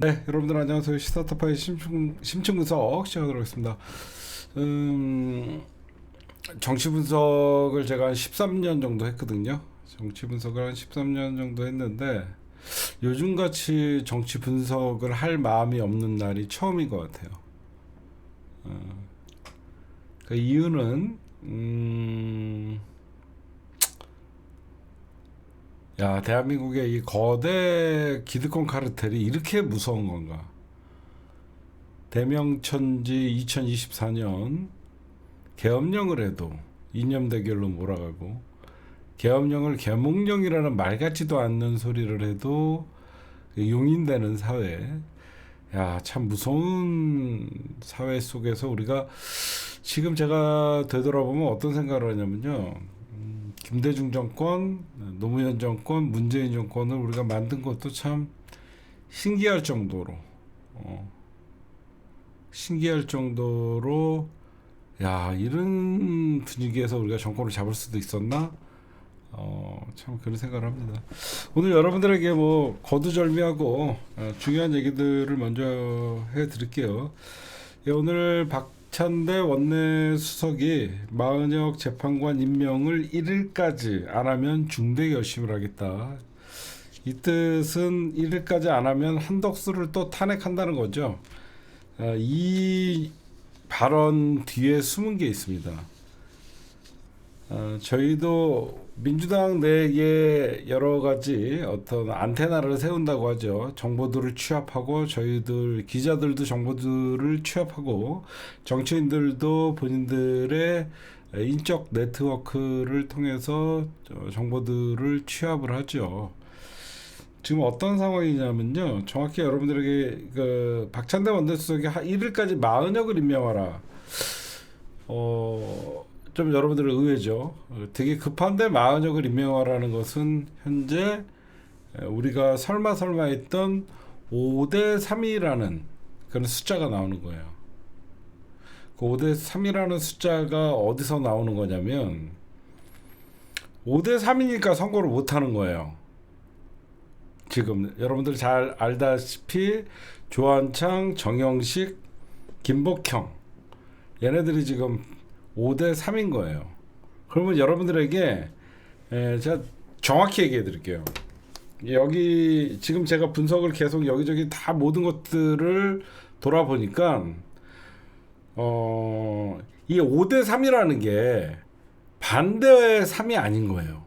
네, 여러분들 안녕하세요. 시사타파의 심층 분석 시작하도록 하겠습니다. 정치 분석을 제가 한 13년 정도 했거든요. 정치 분석을 한 13년 정도 했는데 요즘같이 정치 분석을 할 마음이 없는 날이 처음인 것 같아요. 그 이유는 대한민국의 이 거대 기득권 카르텔이 이렇게 무서운 건가? 대명천지 2024년 계엄령을 해도 이념 대결로 몰아가고, 계엄령을 계몽령이라는 말 같지도 않는 소리를 해도 용인되는 사회. 참 무서운 사회 속에서 우리가 지금 제가 되돌아보면 어떤 생각을 하냐면요. 김대중 정권, 노무현 정권, 문재인 정권을 우리가 만든 것도 참 신기할 정도로 신기할 정도로 이런 분위기에서 우리가 정권을 잡을 수도 있었나? 참 그런 생각을 합니다. 오늘 여러분들에게 뭐 거두절미하고 중요한 얘기들을 먼저 해드릴게요. 오늘 박찬대 원내수석이 마은혁 재판관 임명을 1일까지 안 하면 중대 결심을 하겠다. 이 뜻은 1일까지 안 하면 한덕수를 또 탄핵한다는 거죠. 이 발언 뒤에 숨은 게 있습니다. 저희도 민주당 내에 여러 가지 어떤 안테나를 세운다고 하죠. 정보들을 취합하고, 저희들 기자들도 정보들을 취합하고, 정치인들도 본인들의 인적 네트워크를 통해서 정보들을 취합을 하죠. 지금 어떤 상황이냐면요. 정확히 여러분들에게 박찬대 원내수석이 1일까지 마은혁을 임명하라. 좀 여러분들 의외죠. 되게 급한데 마은혁을 임명하라는 것은 현재 우리가 설마 했던 5대3이라는 그런 숫자가 나오는 거예요. 그 5대3이라는 숫자가 어디서 나오는 거냐면 5대3이니까 선거를 못 하는 거예요. 지금 여러분들 잘 알다시피 조한창, 정영식, 김복형, 얘네들이 지금 5대3인 거예요. 그러면 여러분들에게 제가 정확히 얘기해 드릴게요. 여기 지금 제가 분석을 계속 여기저기 다 모든 것들을 돌아보니까 이 5대3이라는 게 반대의 3이 아닌 거예요.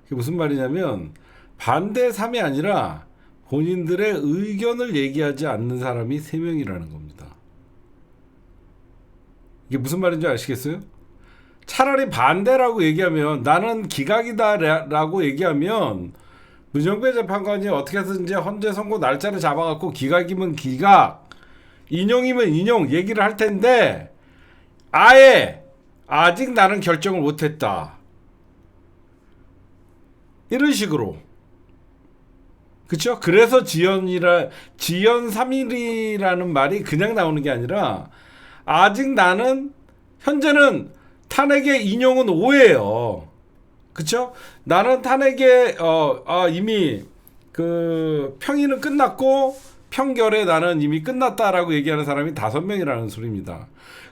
그게 무슨 말이냐면 반대 3이 아니라 본인들의 의견을 얘기하지 않는 사람이 3명이라는 겁니다. 이게 무슨 말인지 아시겠어요? 차라리 반대라고 얘기하면, 나는 기각이다라고 얘기하면 문정배 재판관이 어떻게든지 헌재 선고 날짜를 잡아갖고 기각이면 기각, 인용이면 인용 얘기를 할 텐데, 아예 아직 나는 결정을 못했다, 이런 식으로. 그쵸? 그래서 지연 3일이라는 말이 그냥 나오는 게 아니라, 아직 나는 현재는 탄핵의 인용은 5예요. 그쵸? 나는 탄핵의 이미 그 평의는 끝났고 평결에 나는 이미 끝났다라고 얘기하는 사람이 5명이라는 소리입니다.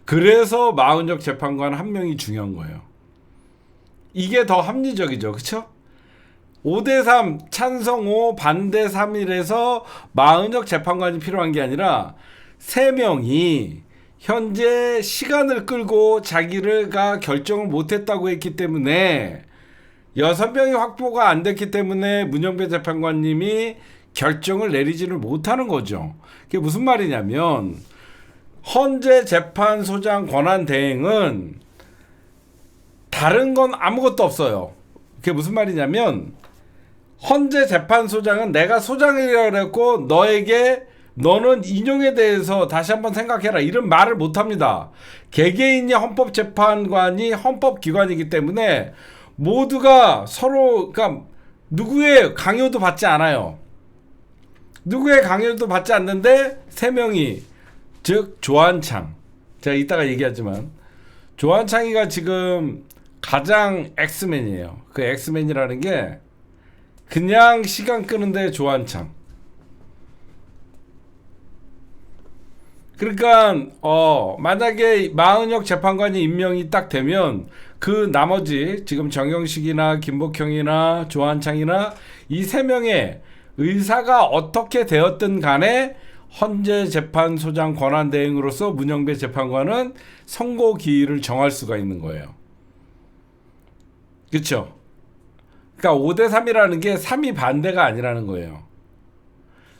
그래서 마은혁 재판관 1명이 중요한 거예요. 이게 더 합리적이죠. 그쵸? 5대3 찬성 5 반대 3일에서 마은혁 재판관이 필요한 게 아니라 3명이 현재 시간을 끌고 자기가 결정을 못했다고 했기 때문에, 6명이 확보가 안 됐기 때문에 문정배 재판관님이 결정을 내리지를 못하는 거죠. 그게 무슨 말이냐면, 헌재 재판소장 권한 대행은 다른 건 아무것도 없어요. 그게 무슨 말이냐면, 헌재 재판소장은 내가 소장이라고 했고 너는 인용에 대해서 다시 한번 생각해라, 이런 말을 못합니다. 개개인이 헌법재판관이 헌법기관이기 때문에 모두가 서로, 그러니까 누구의 강요도 받지 않아요. 누구의 강요도 받지 않는데 3명이, 즉 조한창, 제가 이따가 얘기하지만 조한창이가 지금 가장 엑스맨이에요. 그 엑스맨이라는 게 그냥 시간 끄는데 조한창, 그러니까 만약에 마은혁 재판관이 임명이 딱 되면 그 나머지 지금 정영식이나 김복형이나 조한창이나 이 세 명의 의사가 어떻게 되었든 간에 헌재 재판소장 권한대행으로서 문영배 재판관은 선고 기일을 정할 수가 있는 거예요. 그렇죠? 그러니까 5대 3이라는 게 3이 반대가 아니라는 거예요.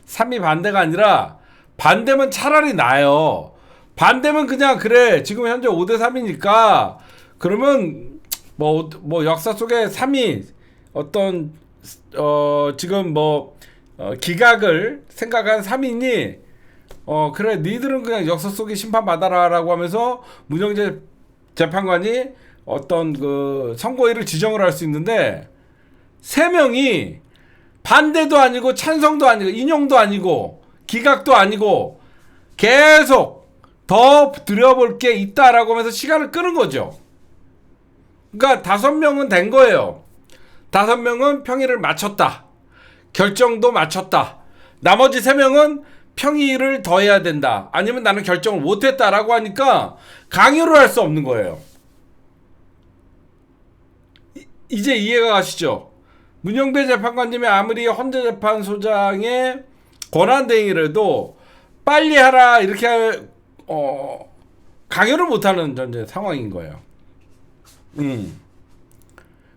3이 반대가 아니라 반대면 차라리 나아요. 반대면 그냥 그래 지금 현재 5대 3이니까 그러면 뭐 역사 속에 3이 어떤 지금 기각을 생각한 3인이 그래 니들은 그냥 역사 속에 심판받아라라고 하면서 문영재 재판관이 어떤 그 선고일을 지정을 할 수 있는데 3명이 반대도 아니고 찬성도 아니고 인용도 아니고 기각도 아니고 계속 더 들여볼 게 있다라고 하면서 시간을 끄는 거죠. 그러니까 5명은 된 거예요. 5명은 평일을 마쳤다. 결정도 마쳤다. 나머지 3명은 평일을 더 해야 된다. 아니면 나는 결정을 못했다라고 하니까 강요를 할 수 없는 거예요. 이제 이해가 가시죠? 문영배 재판관님이 아무리 헌재재판소장의 권한대행이라도 빨리 하라 이렇게 강요를 못하는 전제 상황인 거예요.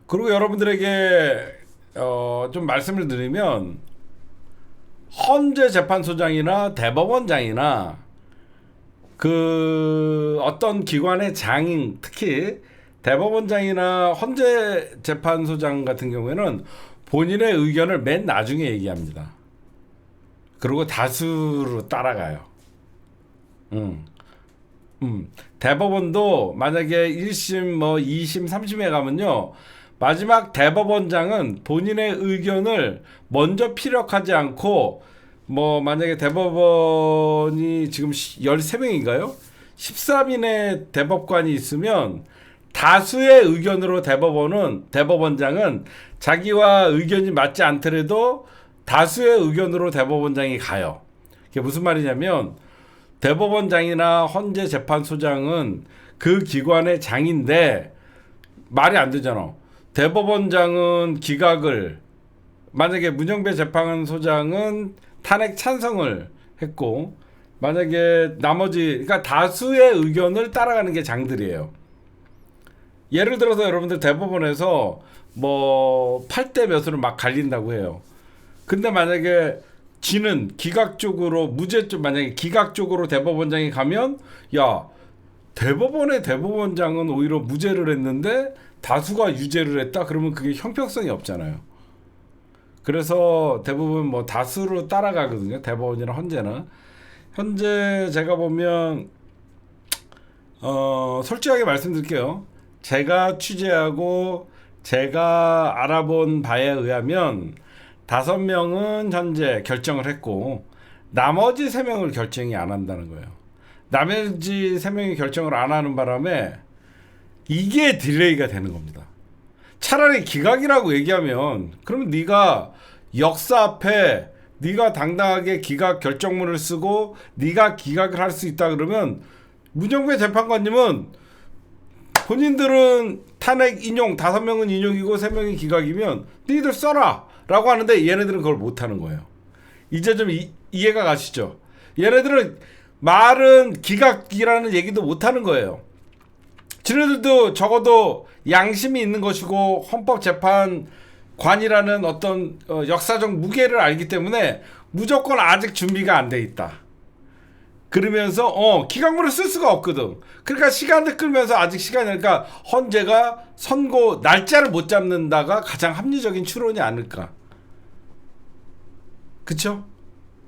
그리고 여러분들에게 좀 말씀을 드리면 헌재재판소장이나 대법원장이나 그 어떤 기관의 장인 특히 대법원장이나 헌재재판소장 같은 경우에는 본인의 의견을 맨 나중에 얘기합니다. 그리고 다수로 따라가요. 대법원도 만약에 1심, 2심, 3심에 가면요. 마지막 대법원장은 본인의 의견을 먼저 피력하지 않고 만약에 대법원이 지금 13명인가요? 13인의 대법관이 있으면 다수의 의견으로 대법원장은 자기와 의견이 맞지 않더라도 다수의 의견으로 대법원장이 가요. 그게 무슨 말이냐면 대법원장이나 헌재재판소장은 그 기관의 장인데 말이 안 되잖아. 대법원장은 기각을 만약에 문영배 재판소장은 탄핵 찬성을 했고 만약에 그러니까 다수의 의견을 따라가는 게 장들이에요. 예를 들어서 여러분들 대법원에서 8대 몇으로 막 갈린다고 해요. 근데 만약에 지는 기각 쪽으로 만약에 기각 쪽으로 대법원장이 가면 야 대법원의 대법원장은 오히려 무죄를 했는데 다수가 유죄를 했다 그러면 그게 형평성이 없잖아요. 그래서 대부분 다수로 따라가거든요. 대법원이나 헌재나 현재 제가 보면 솔직하게 말씀드릴게요. 제가 취재하고 제가 알아본 바에 의하면 5명은 현재 결정을 했고 나머지 3명을 결정이 안 한다는 거예요. 나머지 3명이 결정을 안 하는 바람에 이게 딜레이가 되는 겁니다. 차라리 기각이라고 얘기하면 그러면 네가 역사 앞에 네가 당당하게 기각 결정문을 쓰고 네가 기각을 할 수 있다 그러면 문영배 재판관님은 본인들은 탄핵 인용 5명은 인용이고 3명이 기각이면 너희들 써라 라고 하는데 얘네들은 그걸 못하는 거예요. 이제 좀 이해가 가시죠? 얘네들은 말은 기각이라는 얘기도 못하는 거예요. 지네들도 적어도 양심이 있는 것이고 헌법재판관이라는 어떤 역사적 무게를 알기 때문에 무조건 아직 준비가 안 돼 있다. 그러면서 기각문을 쓸 수가 없거든. 그러니까 시간을 끌면서 아직 그러니까 헌재가 선고 날짜를 못 잡는다가 가장 합리적인 추론이 아닐까. 그쵸?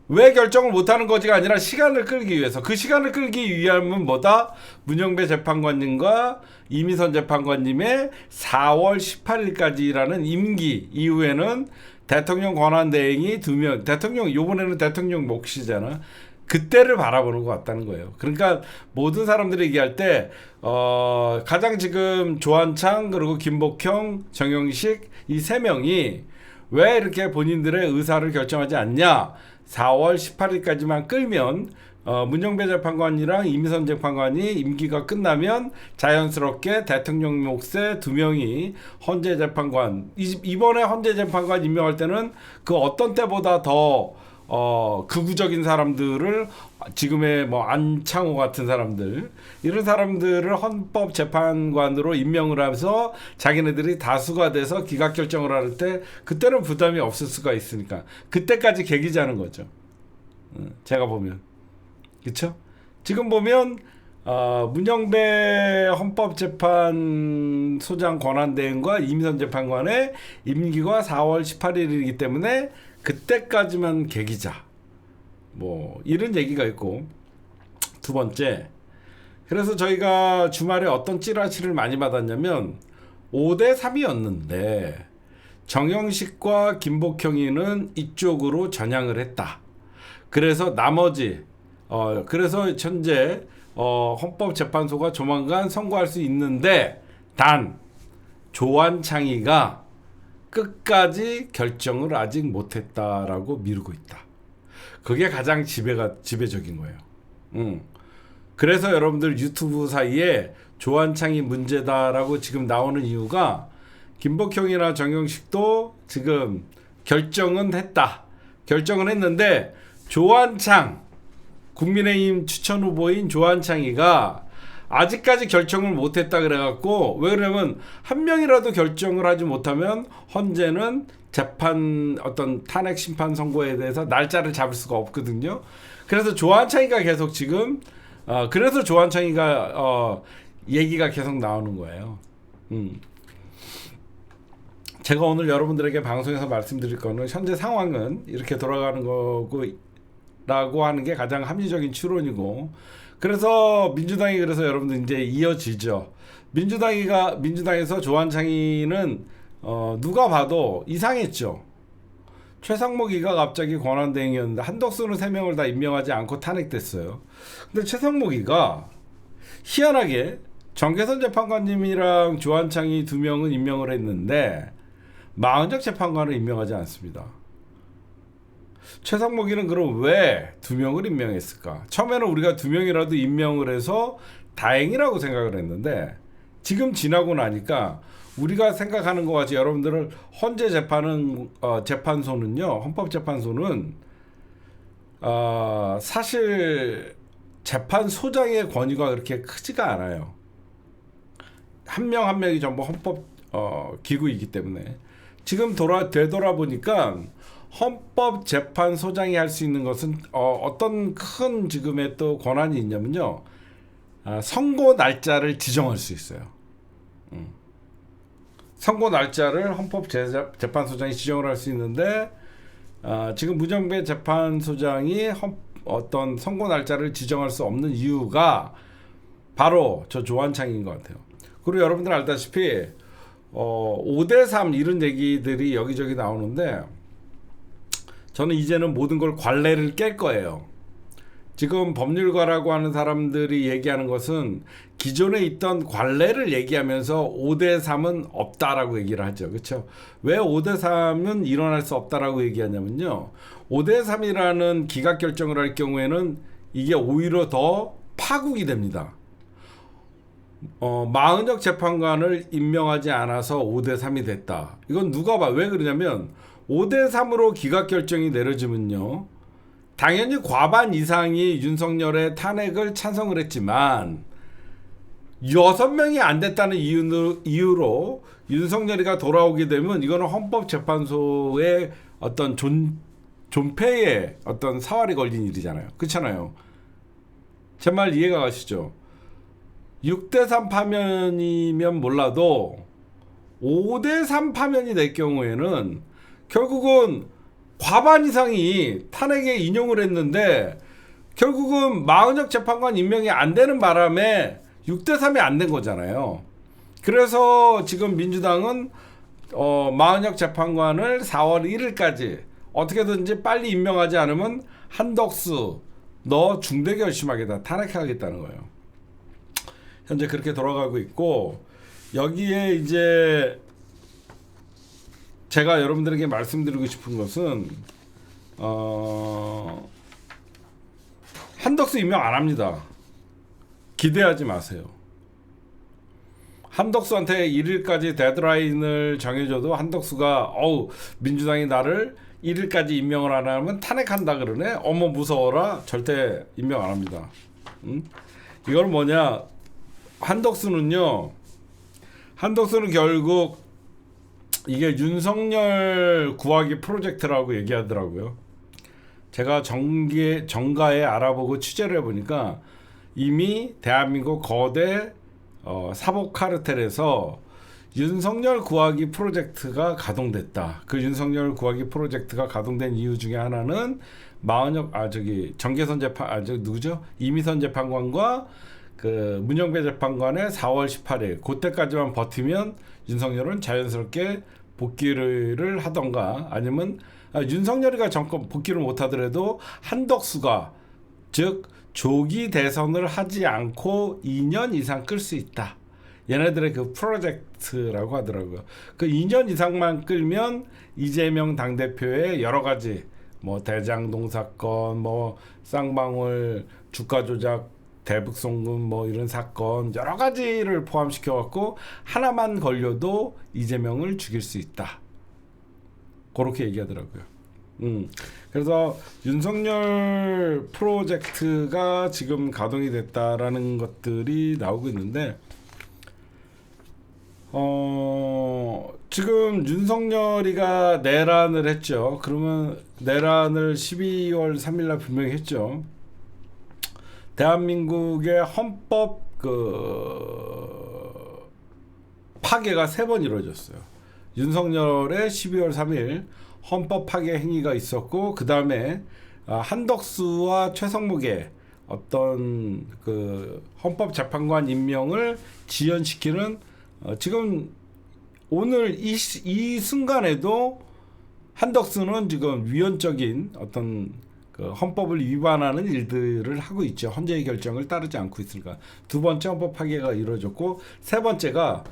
왜 결정을 못하는 거지가 아니라 시간을 끌기 위해서. 그 시간을 끌기 위함은 뭐다? 문영배 재판관님과 이미선 재판관님의 4월 18일까지라는 임기 이후에는 대통령 권한대행이 2명, 요번에는 대통령 몫이잖아. 그때를 바라보는 것 같다는 거예요. 그러니까 모든 사람들이 얘기할 때 가장 지금 조한창 그리고 김복형, 정영식 이 3명이 왜 이렇게 본인들의 의사를 결정하지 않냐? 4월 18일까지만 끌면 문영배 재판관이랑 이미선 재판관이 임기가 끝나면 자연스럽게 대통령 몫의 2명이 헌재 재판관, 이번에 헌재 재판관 임명할 때는 그 어떤 때보다 더 극우적인 사람들을, 지금의 뭐 안창호 같은 사람들, 이런 사람들을 헌법재판관으로 임명을 해서 자기네들이 다수가 돼서 기각 결정을 할 때 그때는 부담이 없을 수가 있으니까 그때까지 계기자는 거죠. 제가 보면. 그쵸? 지금 보면 문영배 헌법재판소장 권한대행과 이미선 재판관의 임기가 4월 18일이기 때문에 그때까지만 계기자, 뭐 이런 얘기가 있고, 두 번째, 그래서 저희가 주말에 어떤 찌라시를 많이 받았냐면 5대 3이었는데 정영식과 김복형이는 이쪽으로 전향을 했다. 그래서 나머지 그래서 현재 헌법재판소가 조만간 선고할 수 있는데, 단 조한창이가 끝까지 결정을 아직 못했다라고 미루고 있다. 그게 가장 지배적인 거예요. 그래서 여러분들 유튜브 사이에 조한창이 문제다라고 지금 나오는 이유가, 김복형이나 정영식도 지금 결정은 했다. 결정은 했는데 조한창, 국민의힘 추천 후보인 조한창이가 아직까지 결정을 못했다 그래갖고, 왜 그러냐면 한 명이라도 결정을 하지 못하면 헌재는 재판 어떤 탄핵 심판 선고에 대해서 날짜를 잡을 수가 없거든요. 그래서 조한창이가 계속 지금 그래서 조한창이가 얘기가 계속 나오는 거예요. 제가 오늘 여러분들에게 방송에서 말씀드릴 거는 현재 상황은 이렇게 돌아가는 거고 라고 하는 게 가장 합리적인 추론이고, 그래서 민주당이, 그래서 여러분들 이제 이어지죠. 민주당에서 조한창이는 누가 봐도 이상했죠. 최상목이가 갑자기 권한대행이었는데 한덕수는 3명을 다 임명하지 않고 탄핵됐어요. 근데 최상목이가 희한하게 정계선 재판관님이랑 조한창이 2명은 임명을 했는데 마은적 재판관을 임명하지 않습니다. 최상목이는 그럼 왜 2명을 임명했을까? 처음에는 우리가 2명이라도 임명을 해서 다행이라고 생각을 했는데, 지금 지나고 나니까 우리가 생각하는 것 같이 여러분들을 헌재 재판소는요, 헌법재판소는 사실 재판소장의 권위가 그렇게 크지가 않아요. 한 명 한 명이 전부 헌법 기구이기 때문에. 지금 되돌아보니까 헌법재판소장이 할 수 있는 것은 어떤 큰 지금의 또 권한이 있냐면요, 선고 날짜를 지정할 수 있어요. 선고 날짜를 헌법재판소장이 지정을 할 수 있는데, 지금 문영배 재판소장이 어떤 선고 날짜를 지정할 수 없는 이유가 바로 저 조한창인 것 같아요. 그리고 여러분들 알다시피 5대 3 이런 얘기들이 여기저기 나오는데, 저는 이제는 모든 걸 관례를 깰 거예요. 지금 법률가라고 하는 사람들이 얘기하는 것은 기존에 있던 관례를 얘기하면서 5대 3은 없다라고 얘기를 하죠. 그렇죠? 왜 5대 3은 일어날 수 없다라고 얘기하냐면요, 5대 3이라는 기각 결정을 할 경우에는 이게 오히려 더 파국이 됩니다. 마은적 재판관을 임명하지 않아서 5대 3이 됐다. 이건 누가 봐. 왜 그러냐면 5대 3으로 기각 결정이 내려지면요, 당연히 과반 이상이 윤석열의 탄핵을 찬성을 했지만 6명이 안 됐다는 이유로 윤석열이가 돌아오게 되면 이거는 헌법재판소의 어떤 존폐의 어떤 사활이 걸린 일이잖아요. 그렇잖아요. 제 말 이해가 가시죠? 6대 3 파면이면 몰라도 5대 3 파면이 될 경우에는 결국은 과반 이상이 탄핵에 인용을 했는데, 결국은 마은적 재판관 임명이 안 되는 바람에 6대 3이 안 된 거잖아요. 그래서 지금 민주당은 마은적 재판관을 4월 1일까지 어떻게든지 빨리 임명하지 않으면 한덕수 너 중대 결심하겠다, 탄핵하겠다는 거예요. 현재 그렇게 돌아가고 있고, 여기에 이제 제가 여러분들에게 말씀드리고 싶은 것은 한덕수 임명 안 합니다. 기대하지 마세요. 한덕수한테 1일까지 데드라인을 정해줘도 한덕수가 민주당이 나를 1일까지 임명을 안 하면 탄핵한다 그러네. 어머 무서워라. 절대 임명 안 합니다. 이걸 뭐냐? 한덕수는 결국 이게 윤석열 구하기 프로젝트라고 얘기하더라고요. 제가 정가에 알아보고 취재를 해보니까 이미 대한민국 거대 사법 카르텔에서 윤석열 구하기 프로젝트가 가동됐다. 그 윤석열 구하기 프로젝트가 가동된 이유 중에 하나는 정계선 재판 누구죠? 이미선 재판관과 그 문영배 재판관의 4월 18일 그때까지만 버티면 윤석열은 자연스럽게 복귀를 하던가 아니면 윤석열이가 정권 복귀를 못하더라도 한덕수가 즉 조기 대선을 하지 않고 2년 이상 끌 수 있다. 얘네들의 그 프로젝트라고 하더라고요. 그 2년 이상만 끌면 이재명 당대표의 여러 가지 뭐 대장동 사건, 뭐 쌍방울 주가 조작, 대북송금 뭐 이런 사건 여러 가지를 포함시켜 갖고 하나만 걸려도 이재명을 죽일 수 있다. 그렇게 얘기하더라고요. 그래서 윤석열 프로젝트가 지금 가동이 됐다라는 것들이 나오고 있는데 지금 윤석열이가 내란을 했죠. 그러면 내란을 12월 3일날 분명히 했죠. 대한민국의 헌법 파괴가 3번 이루어졌어요. 윤석열의 12월 3일 헌법 파괴 행위가 있었고 그 다음에 한덕수와 최성목의 어떤 그 헌법재판관 임명을 지연시키는 지금 오늘 이 순간에도 한덕수는 지금 위헌적인 어떤 그 헌법을 위반하는 일들을 하고 있죠. 헌재의 결정을 따르지 않고 있으니까. 두 번째 헌법 파괴가 이루어졌고 세 번째가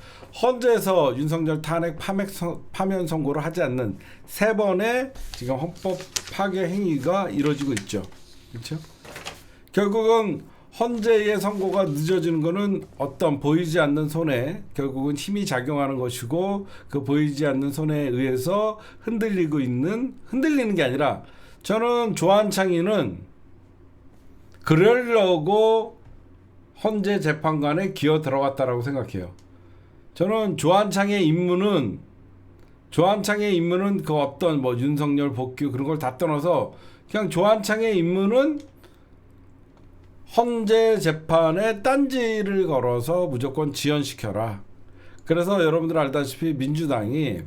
헌재에서 윤석열 탄핵 파면 선고를 하지 않는 세 번의 지금 헌법 파괴 행위가 이루어지고 있죠. 그렇죠? 결국은 헌재의 선고가 늦어지는 것은 어떤 보이지 않는 손에 결국은 힘이 작용하는 것이고 그 보이지 않는 손에 의해서 흔들리는 게 아니라 저는 조한창이는 그러려고 헌재 재판관에 기어 들어갔다라고 생각해요. 저는 조한창의 임무는 그 어떤 뭐 윤석열 복귀 그런 걸 다 떠나서 그냥 조한창의 임무는 헌재 재판에 딴지를 걸어서 무조건 지연시켜라. 그래서 여러분들 알다시피 민주당이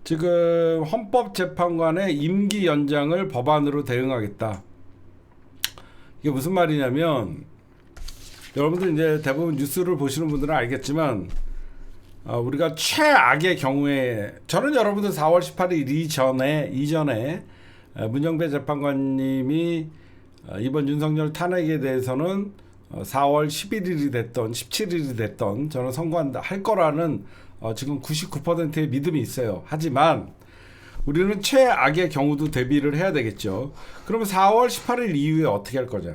지금 헌법재판관의 임기 연장을 법안으로 대응하겠다. 이게 무슨 말이냐면 여러분들 이제 대부분 뉴스를 보시는 분들은 알겠지만 우리가 최악의 경우에 저는 여러분들 4월 18일 이전에 문영배 재판관님이 이번 윤석열 탄핵에 대해서는 4월 11일이 됐던 17일이 됐던 저는 선고할 거라는 지금 99%의 믿음이 있어요. 하지만 우리는 최악의 경우도 대비를 해야 되겠죠. 그러면 4월 18일 이후에 어떻게 할 거냐?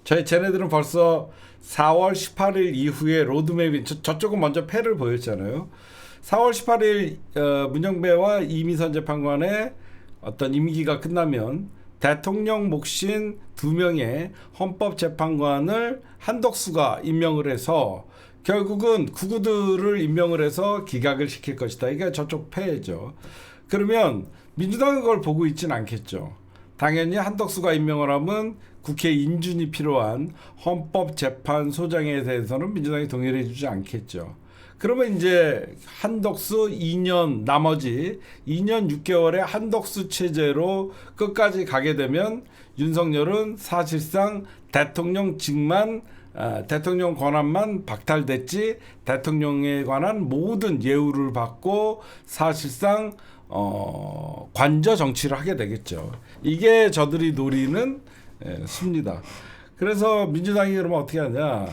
쟤네들은 벌써 4월 18일 이후에 로드맵이 저쪽은 먼저 패를 보였잖아요. 4월 18일 문영배와 이미선 재판관의 어떤 임기가 끝나면 대통령 몫인 2명의 헌법재판관을 한덕수가 임명을 해서 결국은 구구들을 임명을 해서 기각을 시킬 것이다. 이게 저쪽 패죠. 그러면 민주당은 그걸 보고 있지는 않겠죠. 당연히 한덕수가 임명을 하면 국회 인준이 필요한 헌법재판소장에 대해서는 민주당이 동의를 해주지 않겠죠. 그러면 이제 한덕수 2년 나머지 2년 6개월의 한덕수 체제로 끝까지 가게 되면 윤석열은 사실상 대통령 권한만 박탈됐지 대통령에 관한 모든 예우를 받고 사실상 관저 정치를 하게 되겠죠. 이게 저들이 노리는 수입니다. 그래서 민주당이 그러면 어떻게 하냐?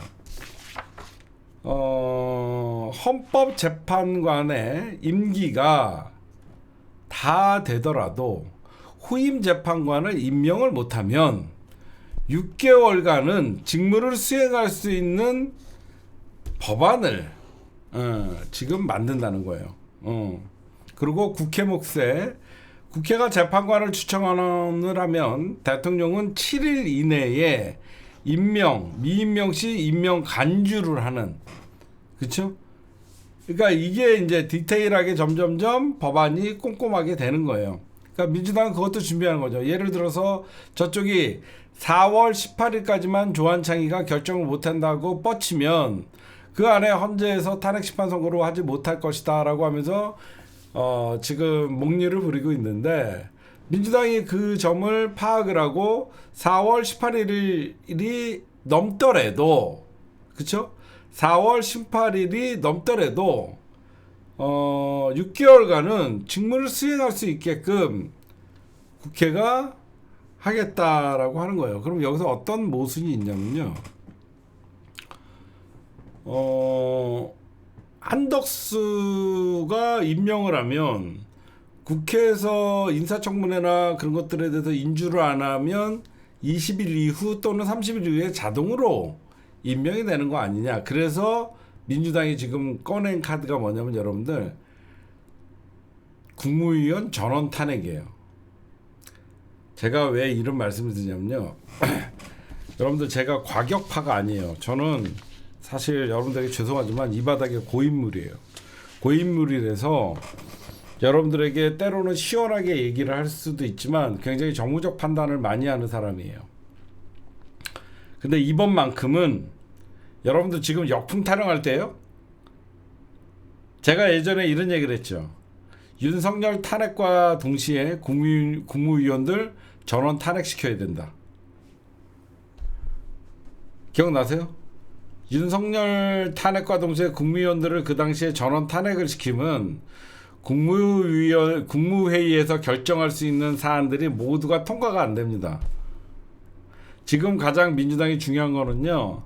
헌법재판관의 임기가 다 되더라도 후임 재판관을 임명을 못하면 6개월간은 직무를 수행할 수 있는 법안을 지금 만든다는 거예요. 그리고 국회 몫에 국회가 재판관을 추천을 하면 대통령은 7일 이내에 미임명 시 임명 간주를 하는. 그렇죠? 그러니까 이게 이제 디테일하게 점점점 법안이 꼼꼼하게 되는 거예요. 그러니까 민주당은 그것도 준비하는 거죠. 예를 들어서 저쪽이 4월 18일까지만 조한창이가 결정을 못한다고 뻗치면 그 안에 헌재에서 탄핵 심판 선고로 하지 못할 것이다라고 하면서 지금 목리를 부리고 있는데, 민주당이 그 점을 파악을 하고 4월 18일이 넘더라도, 그렇죠? 4월 18일이 넘더라도 6개월간은 직무를 수행할 수 있게끔 국회가 하겠다라고 하는 거예요. 그럼 여기서 어떤 모순이 있냐면요. 한덕수가 임명을 하면 국회에서 인사청문회나 그런 것들에 대해서 인주를 안 하면 20일 이후 또는 30일 이후에 자동으로 임명이 되는 거 아니냐. 그래서 민주당이 지금 꺼낸 카드가 뭐냐면, 여러분들, 국무위원 전원 탄핵이에요. 제가 왜 이런 말씀을 드리냐면요. 여러분들, 제가 과격파가 아니에요. 저는 사실 여러분들에게 죄송하지만 이 바닥에 고인물이에요. 고인물이라서 여러분들에게 때로는 시원하게 얘기를 할 수도 있지만 굉장히 정무적 판단을 많이 하는 사람이에요. 근데 이번만큼은 여러분들 지금 역풍 타령할 때요. 제가 예전에 이런 얘기를 했죠. 윤석열 탄핵과 동시에 국무위원들 전원 탄핵시켜야 된다. 기억나세요? 윤석열 탄핵과 동시에 국무위원들을 그 당시에 전원 탄핵을 시키면 국무회의에서 결정할 수 있는 사안들이 모두가 통과가 안 됩니다. 지금 가장 민주당이 중요한 거는요,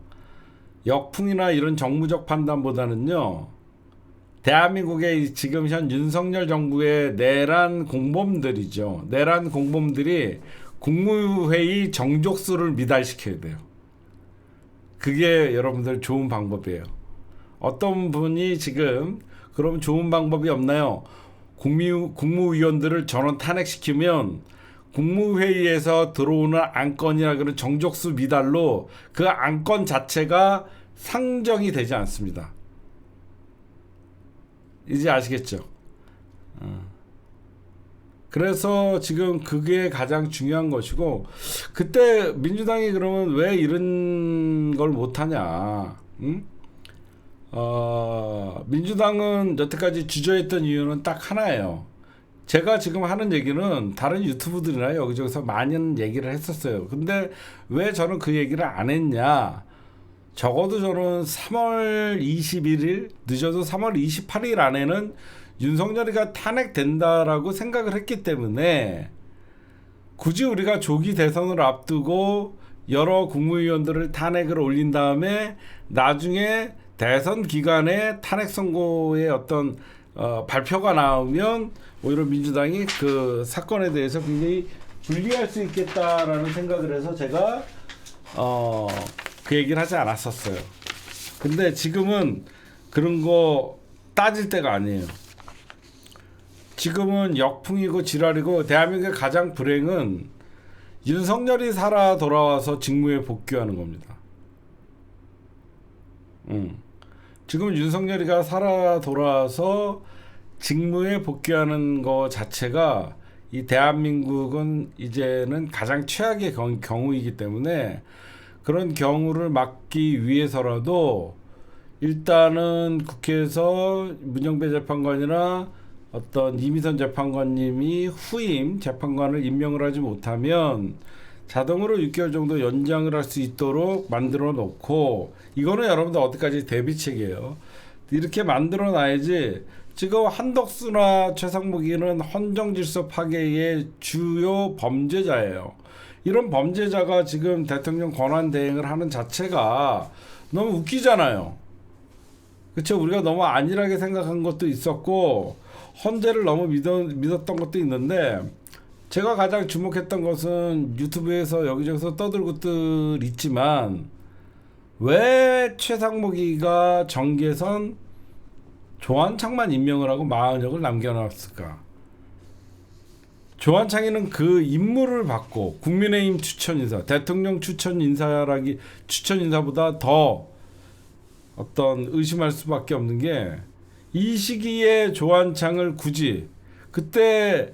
역풍이나 이런 정무적 판단보다는요, 대한민국의 지금 현 윤석열 정부의 내란 공범들이죠. 내란 공범들이 국무회의 정족수를 미달시켜야 돼요. 그게 여러분들 좋은 방법이에요. 어떤 분이 지금 그럼 좋은 방법이 없나요? 국무위원들을 전원 탄핵시키면 국무회의에서 들어오는 안건이나 그런 정족수 미달로 그 안건 자체가 상정이 되지 않습니다. 이제 아시겠죠? 그래서 지금 그게 가장 중요한 것이고, 그때 민주당이 그러면 왜 이런 걸 못하냐? 민주당은 여태까지 주저했던 이유는 딱 하나예요. 제가 지금 하는 얘기는 다른 유튜브들이나 여기저기서 많은 얘기를 했었어요. 근데 왜 저는 그 얘기를 안 했냐? 적어도 저는 3월 21일, 늦어도 3월 28일 안에는 윤석열이가 탄핵된다라고 생각을 했기 때문에 굳이 우리가 조기 대선을 앞두고 여러 국무위원들을 탄핵을 올린 다음에 나중에 대선 기간에 탄핵 선고의 어떤 발표가 나오면 오히려 민주당이 그 사건에 대해서 굉장히 불리할 수 있겠다라는 생각을 해서 제가 그 얘기를 하지 않았었어요. 근데 지금은 그런 거 따질 때가 아니에요. 지금은 역풍이고 지랄이고, 대한민국의 가장 불행은 윤석열이 살아 돌아와서 직무에 복귀하는 겁니다. 지금 윤석열이가 살아 돌아와서 직무에 복귀하는 거 자체가 이 대한민국은 이제는 가장 최악의 경우이기 때문에, 그런 경우를 막기 위해서라도 일단은 국회에서 문영배 재판관이나 어떤 이미선 재판관님이 후임 재판관을 임명을 하지 못하면 자동으로 6개월 정도 연장을 할 수 있도록 만들어 놓고, 이거는 여러분들 어디까지 대비책이에요. 이렇게 만들어 놔야지. 지금 한덕수나 최상목이는 헌정질서 파괴의 주요 범죄자예요. 이런 범죄자가 지금 대통령 권한 대행을 하는 자체가 너무 웃기잖아요. 그렇죠? 우리가 너무 안일하게 생각한 것도 있었고 헌재를 너무 믿었던 것도 있는데, 제가 가장 주목했던 것은 유튜브에서 여기저기서 떠들고들 있지만 왜 최상목이가 정계선 조한창만 임명을 하고 마흔역을 남겨놨을까? 조한창이는 그 임무를 받고 국민의힘 추천 인사, 대통령 추천 인사라기 추천 인사보다 더 어떤 의심할 수밖에 없는 게 이 시기에 조한창을 굳이 그때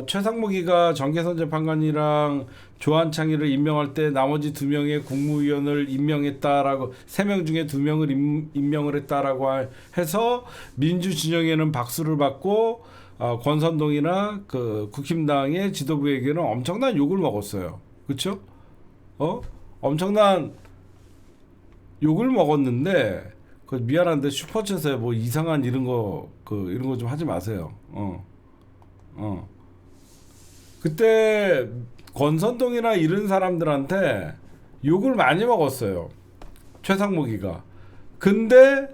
최상목이가 정계선 재판관이랑 조한창이를 임명할 때 나머지 2명의 국무위원을 임명했다라고 3명 중에 2명을 임명을 했다라고 해서 민주 진영에는 박수를 받고 권선동이나 그 국힘당의 지도부에게는 엄청난 욕을 먹었어요. 그렇죠? 엄청난 욕을 먹었는데 그 미안한데 슈퍼챗에 뭐 이상한 이런 거 좀 하지 마세요. 그때 권선동이나 이런 사람들한테 욕을 많이 먹었어요. 최상목이가. 근데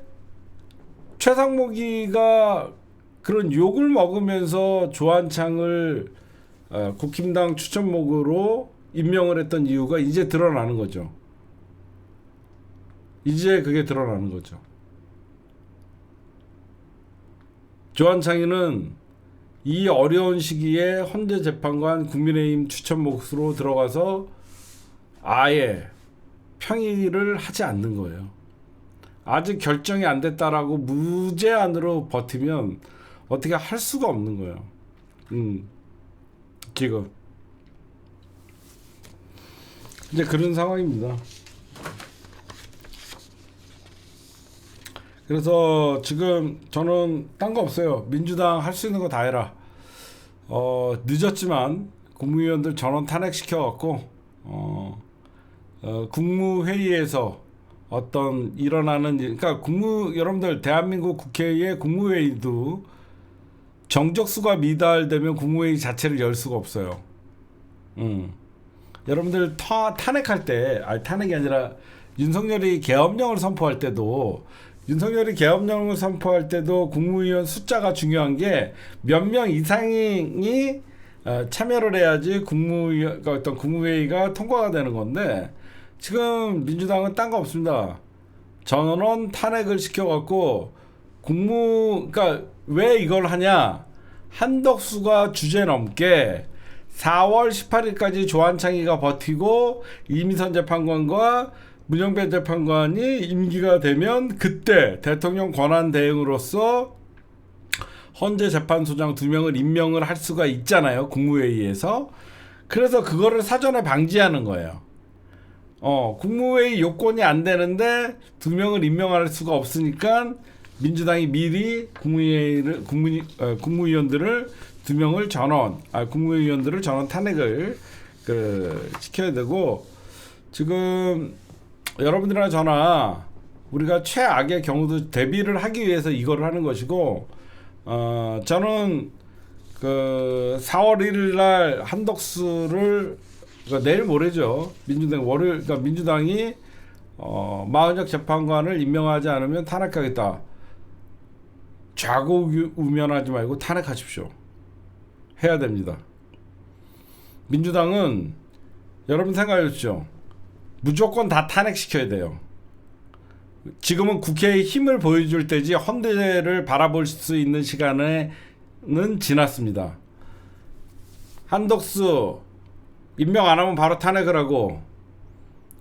최상목이가 그런 욕을 먹으면서 조한창을 국힘당 추천목으로 임명을 했던 이유가 이제 드러나는 거죠. 이제 그게 드러나는 거죠. 조한창이는 이 어려운 시기에 헌재 재판관 국민의힘 추천 몫으로 들어가서 아예 평의를 하지 않는 거예요. 아직 결정이 안 됐다라고 무제한으로 버티면 어떻게 할 수가 없는 거예요. 지금 이제 그런 상황입니다. 그래서 지금 저는 딴 거 없어요. 민주당 할 수 있는 거 다 해라. 늦었지만 국무위원들 전원 탄핵시켜갖고 국무회의에서 어떤 일어나는 일, 그러니까 여러분들 대한민국 국회의 국무회의도 정적수가 미달되면 국무회의 자체를 열 수가 없어요. 여러분들 탄핵할 때, 탄핵이 아니라 윤석열이 계엄령을 선포할 때도 국무위원 숫자가 중요한 게 몇 명 이상이 참여를 해야지 어떤 국무회의가 통과가 되는 건데 지금 민주당은 딴 거 없습니다. 전원 탄핵을 시켜갖고 그러니까 왜 이걸 하냐? 한덕수가 주제 넘게 4월 18일까지 조한창이가 버티고 이미선 재판관과 문영배 재판관이 임기가 되면 그때 대통령 권한 대행으로서 헌재 재판소장 2명을 임명을 할 수가 있잖아요. 국무회의에서. 그래서 그거를 사전에 방지하는 거예요. 국무회의 요건이 안 되는데 2명을 임명할 수가 없으니까 민주당이 미리 국무위원들을 2명을 국무위원들을 전원 탄핵을 시켜야 되고 지금 여러분들이나 저나 우리가 최악의 경우도 대비를 하기 위해서 이걸 하는 것이고 저는 4월 1일 날 한덕수를 그러니까 내일 모레죠. 민주당이 마흔역 재판관을 임명하지 않으면 탄핵하겠다. 좌고우면하지 말고 탄핵하십시오. 해야 됩니다. 민주당은 여러분 생각하셨죠? 무조건 다 탄핵시켜야 돼요. 지금은 국회의 힘을 보여줄 때지 헌재를 바라볼 수 있는 시간은 지났습니다. 한덕수 임명 안 하면 바로 탄핵을 하고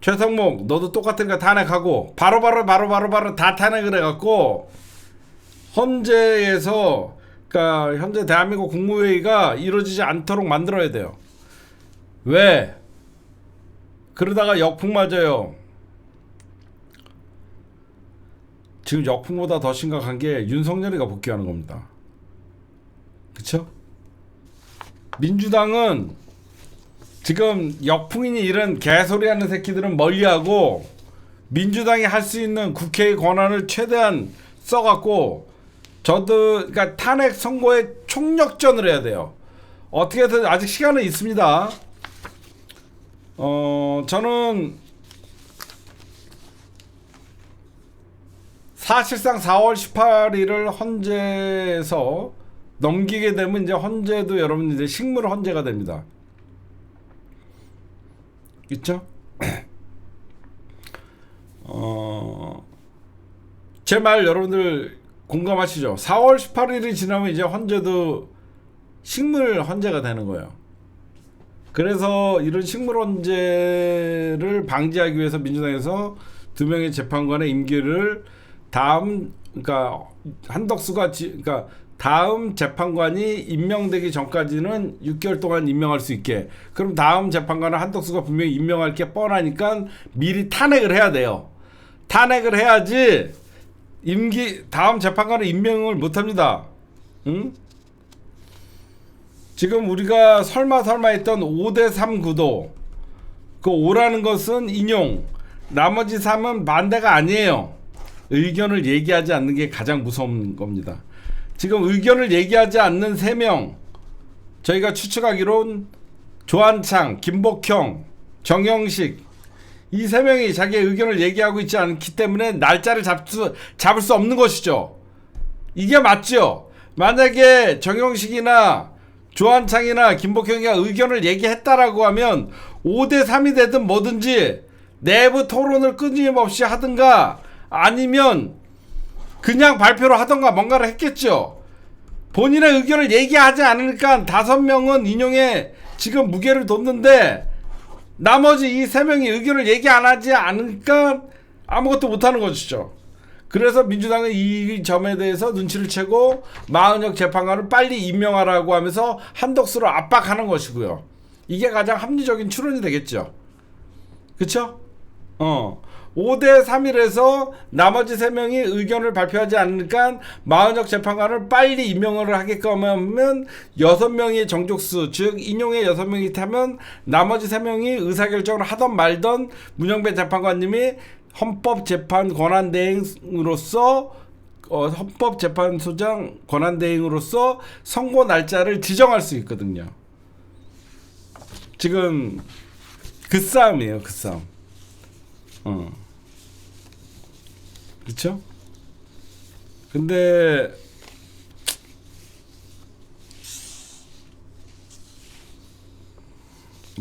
최상목 너도 똑같으니까 탄핵하고 바로 다 탄핵을 해갖고 헌재에서 그러니까 현재 대한민국 국무회의가 이루어지지 않도록 만들어야 돼요. 왜? 그러다가 역풍 맞아요. 지금 역풍보다 더 심각한 게 윤석열이가 복귀하는 겁니다. 그쵸? 민주당은 지금 역풍이니 이런 개소리하는 새끼들은 멀리하고 민주당이 할 수 있는 국회의 권한을 최대한 써갖고 그러니까 탄핵 선고에 총력전을 해야 돼요. 어떻게든 아직 시간은 있습니다. 저는 사실상 4월 18일을 헌재에서 넘기게 되면 이제 헌재도 여러분 이제 식물 헌재가 됩니다. 있죠? 제 말 여러분들 공감하시죠? 4월 18일이 지나면 이제 헌재도 식물 헌재가 되는 거예요. 그래서 이런 식물 헌재를 방지하기 위해서 민주당에서 2명의 재판관의 임기를 그러니까 한덕수가 그러니까 다음 재판관이 임명되기 전까지는 6개월 동안 임명할 수 있게. 그럼 다음 재판관은 한덕수가 분명히 임명할 게 뻔하니까 미리 탄핵을 해야 돼요. 탄핵을 해야지 다음 재판관은 임명을 못 합니다. 응? 지금 우리가 설마 했던 5대3 구도, 그 5라는 것은 인용, 나머지 3은 반대가 아니에요. 의견을 얘기하지 않는 게 가장 무서운 겁니다. 지금 의견을 얘기하지 않는 3명, 저희가 추측하기론 조한창, 김복형, 정영식, 이 3명이 자기의 의견을 얘기하고 있지 않기 때문에 날짜를 잡을 수 없는 것이죠. 이게 맞죠? 만약에 정영식이나 조한창이나 김복형이가 의견을 얘기했다라고 하면 5대3이 되든 뭐든지 내부 토론을 끊임없이 하든가 아니면 그냥 발표를 하던가 뭔가를 했겠죠. 본인의 의견을 얘기하지 않으니까 5명은 인용에 지금 무게를 뒀는데 나머지 이 3명이 의견을 얘기 안 하지 않으니까 아무것도 못하는 것이죠. 그래서 민주당은 이 점에 대해서 눈치를 채고 마은혁 재판관을 빨리 임명하라고 하면서 한덕수를 압박하는 것이고요. 이게 가장 합리적인 추론이 되겠죠. 그쵸? 5대3이라서 나머지 3명이 의견을 발표하지 않으니까 마은혁 재판관을 빨리 임명을 하게끔 하면 6명의 정족수, 즉 인용의 6명이 타면 나머지 3명이 의사결정을 하던 말던 문영배 재판관님이 헌법재판 권한대행으로서 헌법재판소장 권한대행으로서 선고 날짜를 지정할 수 있거든요. 지금 그 싸움이에요. 그 싸움. 그쵸? 근데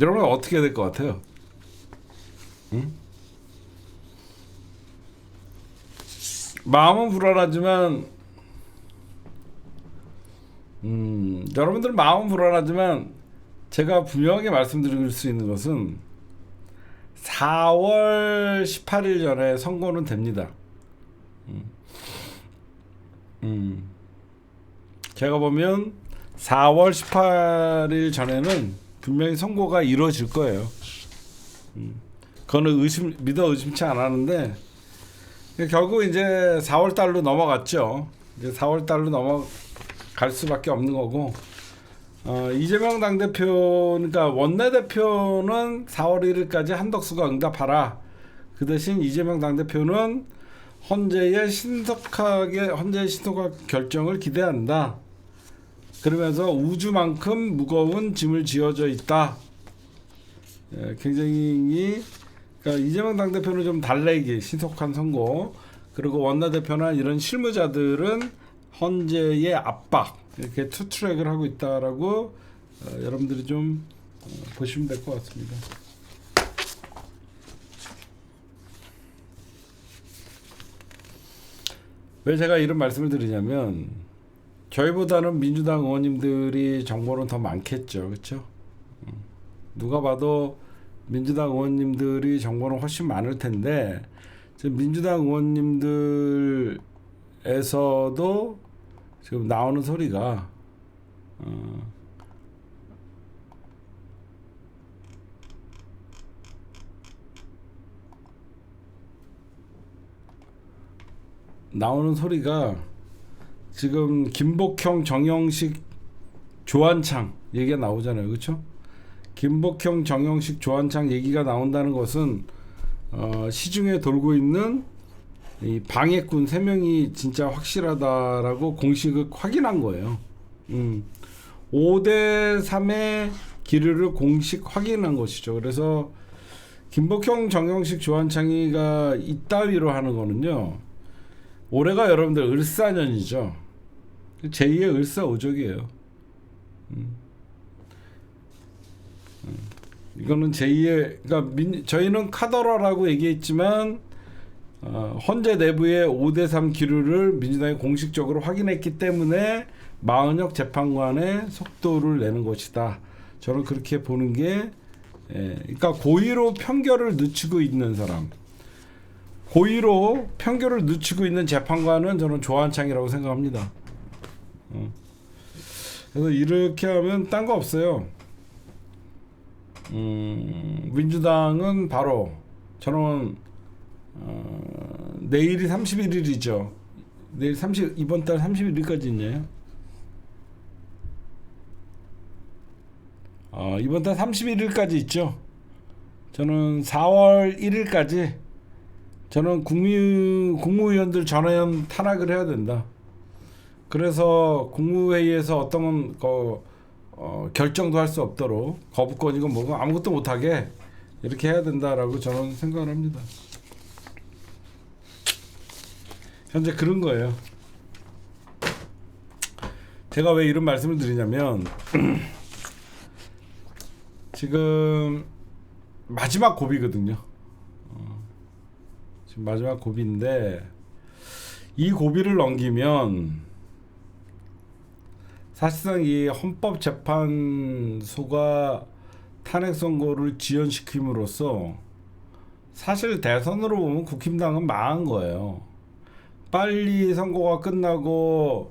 여러분 어떻게 해야 될 것 같아요? 응? 마음은 불안하지만 여러분들 마음은 불안하지만 제가 분명하게 말씀드릴 수 있는 것은 4월 18일 전에 선고는 됩니다. 제가 보면 4월 18일 전에는 분명히 선고가 이루어질 거예요. 그거는 믿어 의심치 않았는데 결국 이제 4월 달로 넘어갔죠. 이제 4월 달로 넘어갈 수밖에 없는 거고, 이재명 당대표, 그러니까 원내대표는 4월 1일까지 한덕수가 응답하라. 그 대신 이재명 당대표는 헌재의 신속한 결정을 기대한다. 그러면서 우주만큼 무거운 짐을 지어져 있다. 굉장히 그러니까 이재명 당대표는 좀 달래기 신속한 선고, 그리고 원내대표나 이런 실무자들은 헌재의 압박, 이렇게 투트랙을 하고 있다라고 여러분들이 좀 보시면 될 것 같습니다. 왜 제가 이런 말씀을 드리냐면 저희보다는 민주당 의원님들이 정보는 더 많겠죠. 그렇죠? 누가 봐도 민주당 의원님들이 정보는 훨씬 많을 텐데 지금 민주당 의원님들에서도 지금 나오는 소리가 지금 김복형, 정영식, 조한창 얘기가 나오잖아요. 그렇죠? 김복형, 정영식, 조한창 얘기가 나온다는 것은 시중에 돌고 있는 이 방해꾼 3명이 진짜 확실하다라고 공식을 확인한 거예요. 5대3의 기류를 공식 확인한 것이죠. 그래서 김복형, 정영식, 조한창이가 이따위로 하는 거는요. 올해가 여러분들 을사년이죠. 제2의 을사오적이에요. 이거는 제2의 그러니까 저희는 카더라라고 얘기했지만 헌재 내부의 5대3 기류를 민주당이 공식적으로 확인했기 때문에 마은혁 재판관의 속도를 내는 것이다. 저는 그렇게 보는 게 그러니까 고의로 판결을 늦추고 있는 사람, 고의로 판결을 늦추고 있는 재판관은 저는 조한창이라고 생각합니다. 그래서 이렇게 하면 딴 거 없어요. 민주당은 바로 저는 내일이 31일이죠. 내일 이번 달 31일까지 있네요. 이번 달 31일까지 있죠. 저는 4월 1일까지 저는 국무위원들 전원 탄핵을 해야 된다. 그래서 국무회의에서 어떤 결정도 할 수 없도록 거부권이고 뭐고 아무것도 못하게 이렇게 해야 된다라고 저는 생각을 합니다. 현재 그런 거예요. 제가 왜 이런 말씀을 드리냐면 지금 마지막 고비거든요. 지금 마지막 고비인데 이 고비를 넘기면 사실상 이 헌법재판소가 탄핵 선고를 지연시킴으로써 사실 대선으로 보면 국힘당은 망한 거예요. 빨리 선거가 끝나고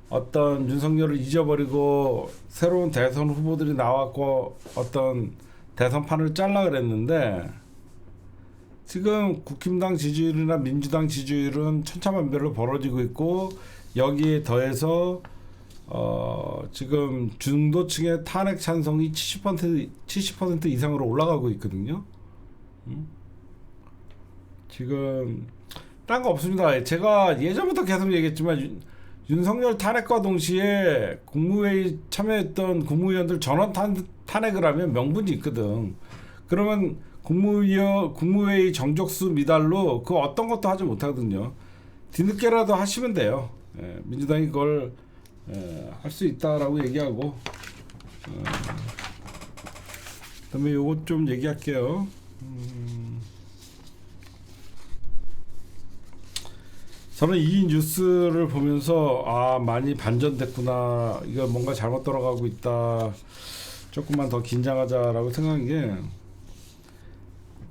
어떤 윤석열을 잊어버리고 새로운 대선 후보들이 나왔고 어떤 대선판을 잘라 그랬는데 지금 국힘당 지지율이나 민주당 지지율은 천차만별로 벌어지고 있고 여기에 더해서 지금 중도층의 탄핵 찬성이 70% 이상으로 올라가고 있거든요. 지금 딴 거 없습니다. 제가 예전부터 계속 얘기했지만 윤석열 탄핵과 동시에 국무회의 참여했던 국무위원들 전원 탄핵을 하면 명분이 있거든. 그러면 국무회의 정족수 미달로 그 어떤 것도 하지 못하거든요. 뒤늦게라도 하시면 돼요. 민주당이 그걸 할 수 있다라고 얘기하고 그다음에 요것 좀 얘기할게요. 저는 이 뉴스를 보면서 많이 반전됐구나, 이거 뭔가 잘못 돌아가고 있다, 조금만 더 긴장하자라고 생각한 게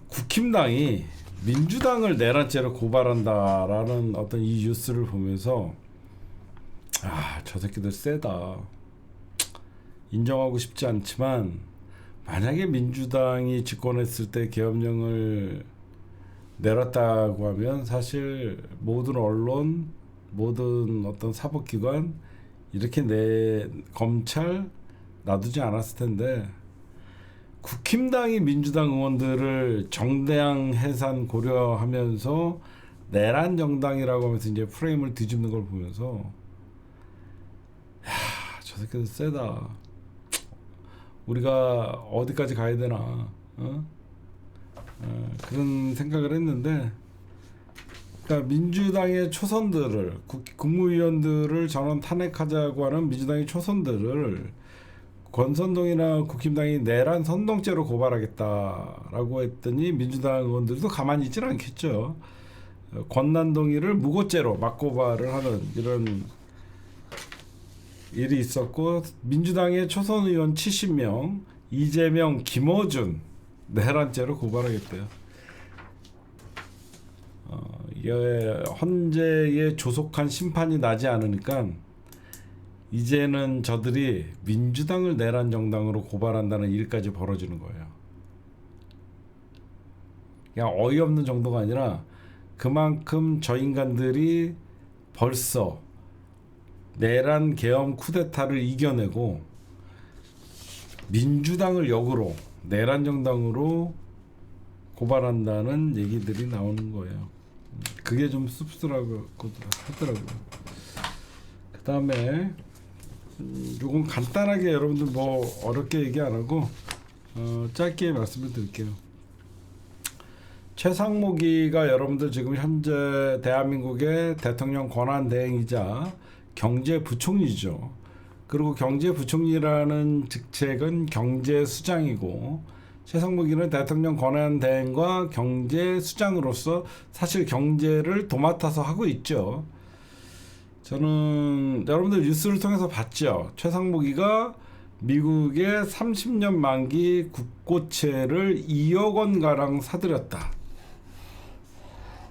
국힘당이 민주당을 내란죄로 고발한다라는 어떤 이 뉴스를 보면서 저 새끼들 세다, 인정하고 싶지 않지만 만약에 민주당이 집권했을 때 계엄령을 내렸다고 하면 사실 모든 언론, 모든 어떤 사법기관 이렇게 검찰 놔두지 않았을 텐데 국힘당이 민주당 의원들을 정당 해산 고려하면서 내란 정당이라고 하면서 이제 프레임을 뒤집는 걸 보면서 저 새끼들 세다, 우리가 어디까지 가야 되나 그런 생각을 했는데, 그러니까 민주당의 초선들을, 국무위원들을 전원 탄핵하자고 하는 민주당의 초선들을 권선동이나 국힘당이 내란 선동죄로 고발하겠다라고 했더니 민주당 의원들도 가만히 있지는 않겠죠. 권난동이를 무고죄로 맞고발을 하는 이런 일이 있었고, 민주당의 초선 의원 70명, 이재명, 김어준 내란죄로 고발하겠대요. 헌재에 조속한 심판이 나지 않으니까 이제는 저들이 민주당을 내란 정당으로 고발한다는 일까지 벌어지는 거예요. 그냥 어이없는 정도가 아니라 그만큼 저 인간들이 벌써 내란 계엄 쿠데타를 이겨내고 민주당을 역으로 내란 정당으로 고발한다는 얘기들이 나오는 거예요. 그게 좀 씁쓸하고 하더라고요. 그 다음에 조금 간단하게 여러분들 뭐 어렵게 얘기 안 하고 짧게 말씀을 드릴게요. 최상목이가 여러분들 지금 현재 대한민국의 대통령 권한대행이자 경제부총리죠. 그리고 경제부총리라는 직책은 경제수장이고 최상무기는 대통령 권한대행과 경제수장으로서 사실 경제를 도맡아서 하고 있죠. 저는 여러분들 뉴스를 통해서 봤죠. 최상무기가 미국의 30년 만기 국고채를 2억 원 가량 사들였다.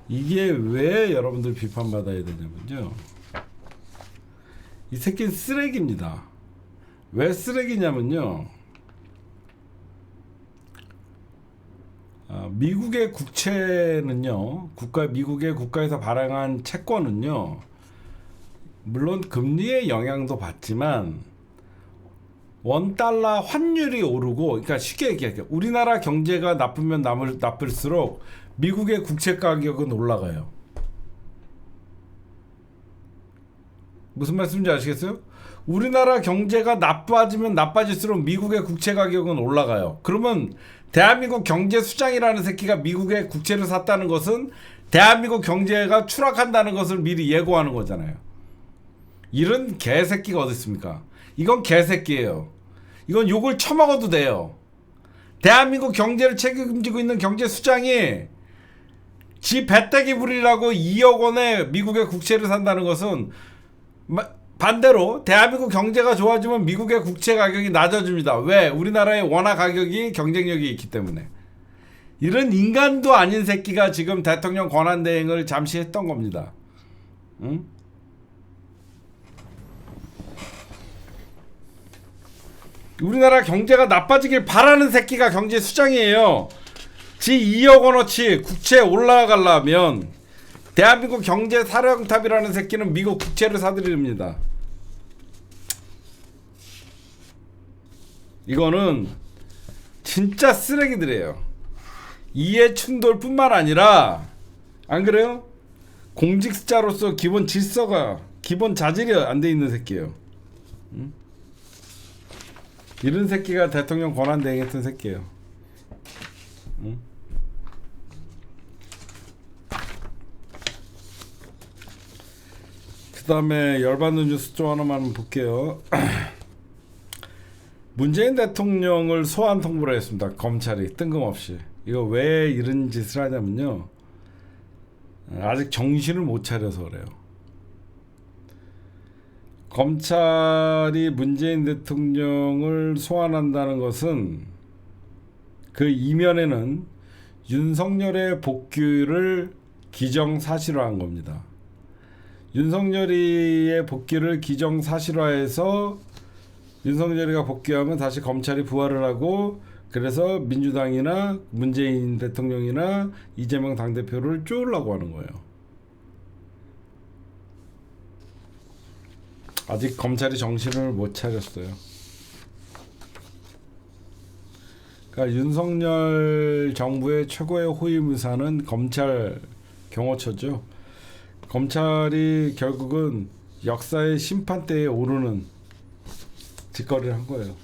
이게 왜 여러분들 비판받아야 되냐면요. 이 새끼는 쓰레기입니다. 왜 쓰레기냐면요. 미국의 국채는요, 미국의 국가에서 발행한 채권은요, 물론 금리의 영향도 받지만 원달러 환율이 오르고, 그러니까 쉽게 얘기할게요. 우리나라 경제가 나쁘면 나쁠수록 미국의 국채 가격은 올라가요. 무슨 말씀인지 아시겠어요? 우리나라 경제가 나빠지면 나빠질수록 미국의 국채 가격은 올라가요. 그러면 대한민국 경제 수장이라는 새끼가 미국의 국채를 샀다는 것은 대한민국 경제가 추락한다는 것을 미리 예고하는 거잖아요. 이런 개새끼가 어디 있습니까? 이건 개새끼예요. 이건 욕을 처먹어도 돼요. 대한민국 경제를 책임지고 있는 경제 수장이 지 배때기 부리라고 2억 원의 미국의 국채를 산다는 것은 반대로 대한민국 경제가 좋아지면 미국의 국채 가격이 낮아집니다. 왜? 우리나라의 원화 가격이 경쟁력이 있기 때문에. 이런 인간도 아닌 새끼가 지금 대통령 권한대행을 잠시 했던 겁니다. 응? 우리나라 경제가 나빠지길 바라는 새끼가 경제 수장이에요. 지 2억 원어치 국채 올라가려면 대한민국 경제 사령탑이라는 새끼는 미국 국채를 사들입니다. 이거는 진짜 쓰레기들이에요. 이해충돌뿐만 아니라 안 그래요? 공직자로서 기본 질서가 기본 자질이 안 돼 있는 새끼예요. 응? 이런 새끼가 대통령 권한대행했던 새끼예요. 응? 그 다음에 열받는 뉴스 좀 하나만 볼게요. 문재인 대통령을 소환 통보를 했습니다. 검찰이 뜬금없이. 이거 왜 이런 짓을 하냐면요. 아직 정신을 못 차려서 그래요. 검찰이 문재인 대통령을 소환한다는 것은 그 이면에는 윤석열의 복귀를 기정사실화한 겁니다. 윤석열이의 복귀를 기정사실화해서 윤석열이가 복귀하면 다시 검찰이 부활을 하고 그래서 민주당이나 문재인 대통령이나 이재명 당대표를 쪼으려고 하는 거예요. 아직 검찰이 정신을 못 차렸어요. 그러니까 윤석열 정부의 최고의 호위무사는 검찰 경호처죠. 검찰이 결국은 역사의 심판대에 오르는 짓거리를 한 거예요.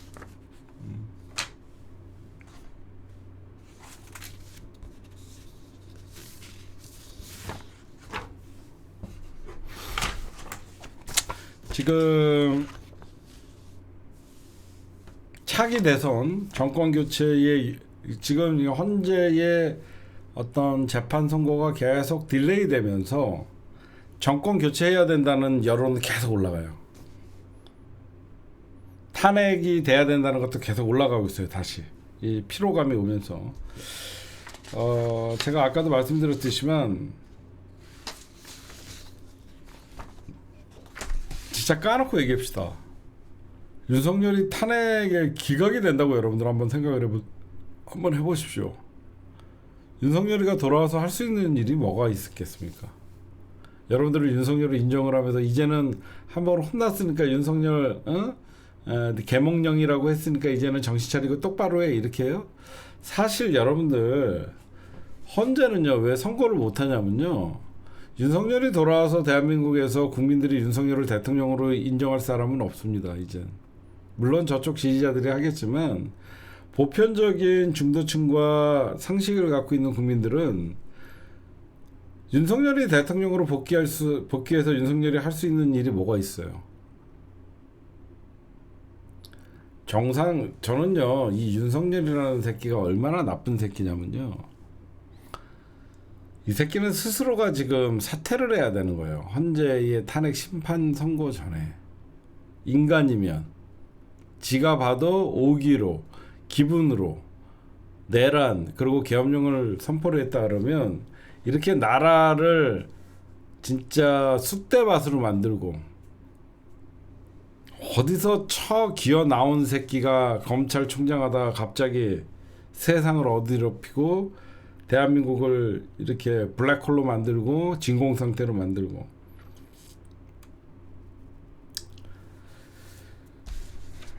지금 차기 대선 정권 교체의 지금 현재의 어떤 재판 선고가 계속 딜레이 되면서 정권 교체해야 된다는 여론이 계속 올라가요. 탄핵이 돼야 된다는 것도 계속 올라가고 있어요. 다시 이 피로감이 오면서 제가 아까도 말씀드렸듯이만 진짜 까놓고 얘기합시다. 윤석열이 탄핵에 기각이 된다고 여러분들 한번 생각을 한번 해보십시오. 윤석열이가 돌아와서 할 수 있는 일이 뭐가 있겠습니까? 여러분들은 윤석열을 인정을 하면서 이제는 한번 혼났으니까 윤석열 계몽령이라고 했으니까 이제는 정신 차리고 똑바로 해 이렇게 해요? 사실 여러분들 헌재는요 왜 선고를 못하냐면요 윤석열이 돌아와서 대한민국에서 국민들이 윤석열을 대통령으로 인정할 사람은 없습니다. 이젠 물론 저쪽 지지자들이 하겠지만 보편적인 중도층과 상식을 갖고 있는 국민들은 윤석열이 대통령으로 복귀해서 윤석열이 할 수 있는 일이 뭐가 있어요? 저는요, 이 윤석열이라는 새끼가 얼마나 나쁜 새끼냐면요. 이 새끼는 스스로가 지금 사퇴를 해야 되는 거예요. 헌재의 탄핵 심판 선고 전에. 인간이면 지가 봐도 오기로, 기분으로, 내란, 그리고 계엄령을 선포를 했다 그러면 이렇게 나라를 진짜 쑥대밭으로 만들고 어디서 기어 나온 새끼가 검찰총장 하다가 갑자기 세상을 어지럽히고 대한민국을 이렇게 블랙홀로 만들고 진공 상태로 만들고.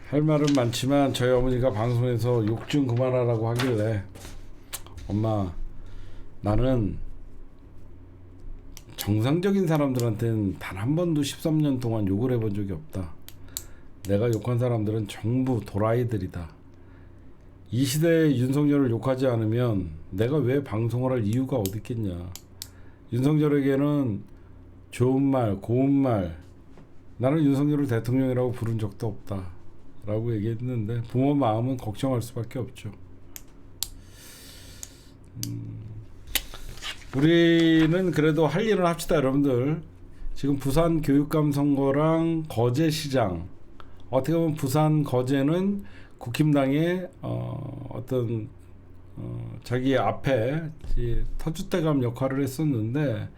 할 말은 많지만 저희 어머니가 방송에서 욕 좀 그만하라고 하길래, 엄마, 나는 정상적인 사람들한테는 단 한 번도 13년 동안 욕을 해본 적이 없다. 내가 욕한 사람들은 전부 도라이들이다. 이 시대에 윤석열을 욕하지 않으면 내가 왜 방송을 할 이유가 어디 있겠냐. 윤석열에게는 좋은 말, 고운 말, 나는 윤석열을 대통령이라고 부른 적도 없다 라고 얘기했는데, 부모 마음은 걱정할 수밖에 없죠. 우리는 그래도 할 일은 합시다. 여러분들, 지금 부산 교육감 선거랑 거제시장, 어떻게 보면 부산 거제는 국힘당의 어떤 자기 앞에 터줏대감 역할을 했었는데,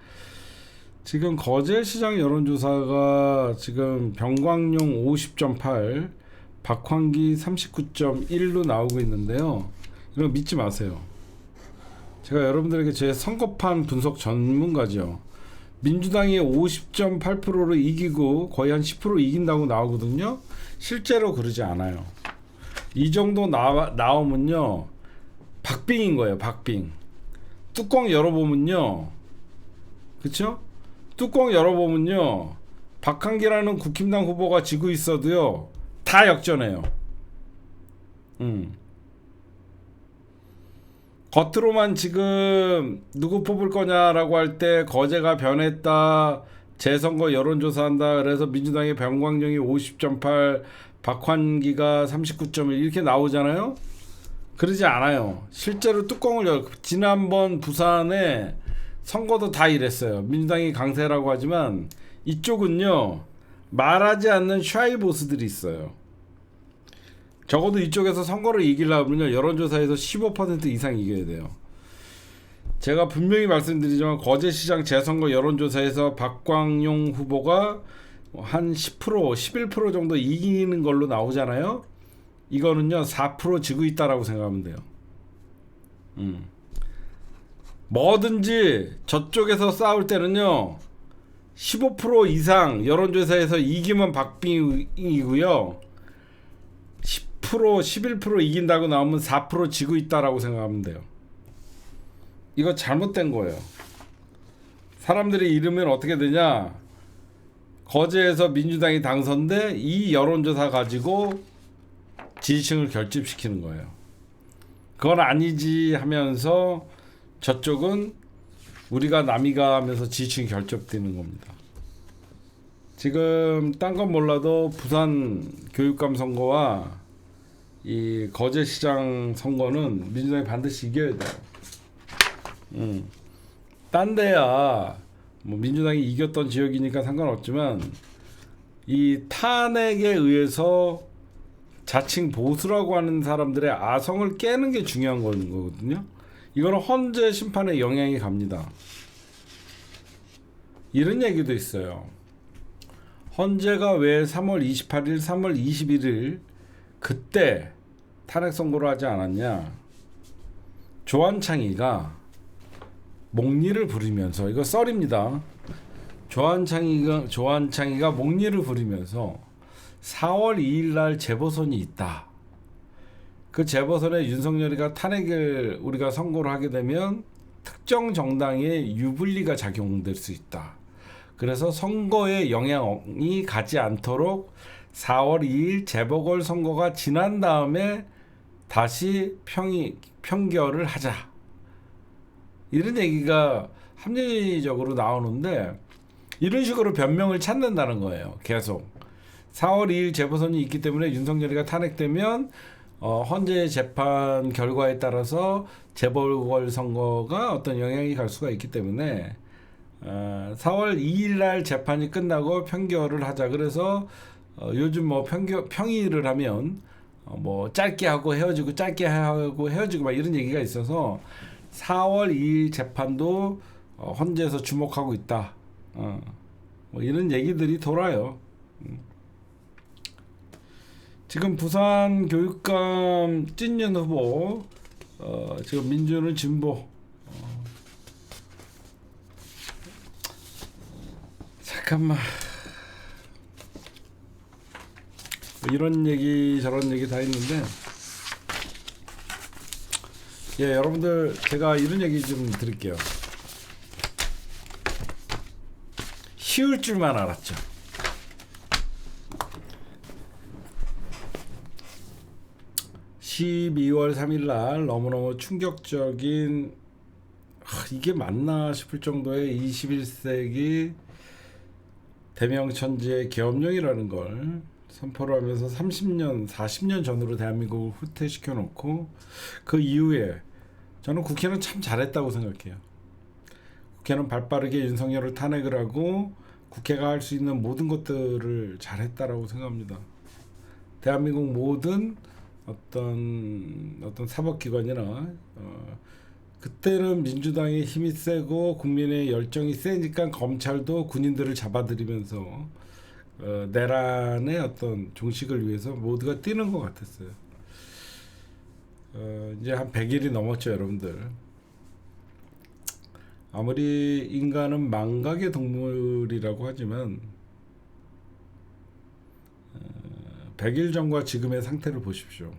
지금 거제시장 여론조사가 지금 병광용 50.8, 박환기 39.1로 나오고 있는데요. 이런 거 믿지 마세요. 제가 여러분들에게 제 선거판 분석 전문가죠. 민주당이 50.8%로 이기고 거의 한 10% 이긴다고 나오거든요. 실제로 그러지 않아요. 이 정도 나오면요, 박빙인 거예요. 박빙. 뚜껑 열어보면요, 그쵸? 뚜껑 열어보면요, 박한기라는 국힘당 후보가 지고 있어도요, 다 역전해요. 겉으로만 지금 누구 뽑을 거냐라고 할 때 거제가 변했다, 재선거 여론조사한다, 그래서 민주당의 병광용이 50.8, 박환기가 39.1 이렇게 나오잖아요. 그러지 않아요. 실제로 뚜껑을 지난번 부산에 선거도 다 이랬어요. 민주당이 강세라고 하지만 이쪽은요, 말하지 않는 샤이 보스들이 있어요. 적어도 이쪽에서 선거를 이기려면요, 여론조사에서 15% 이상 이겨야 돼요. 제가 분명히 말씀드리지만 거제시장 재선거 여론조사에서 박광용 후보가 한 10%, 11% 정도 이기는 걸로 나오잖아요. 이거는요, 4% 지고 있다라고 생각하면 돼요. 뭐든지 저쪽에서 싸울 때는요, 15% 이상 여론조사에서 이기면 박빙이고요, 10%, 11% 이긴다고 나오면 4% 지고 있다라고 생각하면 돼요. 이거 잘못된 거예요. 사람들이 이르면 어떻게 되냐, 거제에서 민주당이 당선돼 이 여론조사 가지고 지지층을 결집시키는 거예요. 그건 아니지 하면서 저쪽은 우리가 남이가 하면서 지지층이 결집되는 겁니다. 지금 딴 건 몰라도 부산 교육감 선거와 이 거제시장 선거는 민주당이 반드시 이겨야 돼요. 딴 데야 뭐 민주당이 이겼던 지역이니까 상관없지만, 이 탄핵에 의해서 자칭 보수라고 하는 사람들의 아성을 깨는 게 중요한 거거든요. 이거는 헌재 심판에 영향이 갑니다. 이런 얘기도 있어요. 헌재가 왜 3월 28일, 3월 21일 그때 탄핵 선고를 하지 않았냐. 조한창이가 목리를 부리면서, 이거 썰입니다. 조한창이가 목리를 부리면서 4월 2일 날 재보선이 있다. 그 재보선에 윤석열이가 탄핵을 우리가 선고를 하게 되면 특정 정당에 유불리가 작용될 수 있다. 그래서 선거에 영향이 가지 않도록 4월 2일 재보궐선거가 지난 다음에 다시 평결을 하자. 이런 얘기가 합리적으로 나오는데 이런 식으로 변명을 찾는다는 거예요. 계속 4월 2일 재보선이 있기 때문에 윤석열이가 탄핵되면 헌재 재판 결과에 따라서 재보궐선거가 어떤 영향이 갈 수가 있기 때문에 4월 2일 날 재판이 끝나고 평결을 하자. 그래서 요즘 뭐 평의를 하면 뭐 짧게 하고 헤어지고 짧게 하고 헤어지고 막 이런 얘기가 있어서 4월 2일 재판도 헌재에서 주목하고 있다. 뭐 이런 얘기들이 돌아요. 지금 부산 교육감 찐년 후보 지금 민주는 진보 잠깐만 뭐 이런 얘기 저런 얘기 다 있는데 예 여러분들 제가 이런 얘기 좀 드릴게요. 쉬울 줄만 알았죠. 12월 3일 날 너무너무 충격적인 이게 맞나 싶을 정도의 21세기 대명천지의 계엄령이라는 걸 선포를 하면서 30년, 40년 전으로 대한민국을 후퇴시켜 놓고 그 이후에 저는 국회는 참 잘했다고 생각해요. 국회는 발빠르게 윤석열을 탄핵을 하고 국회가 할 수 있는 모든 것들을 잘했다라고 생각합니다. 대한민국 모든 어떤 사법기관이나 그때는 민주당의 힘이 세고 국민의 열정이 세니까 검찰도 군인들을 잡아들이면서 내란의 어떤 종식을 위해서 모두가 뛰는 것 같았어요. 이제 한 100일이 넘었죠, 여러분들. 아무리 인간은 망각의 동물이라고 하지만 100일 전과 지금의 상태를 보십시오.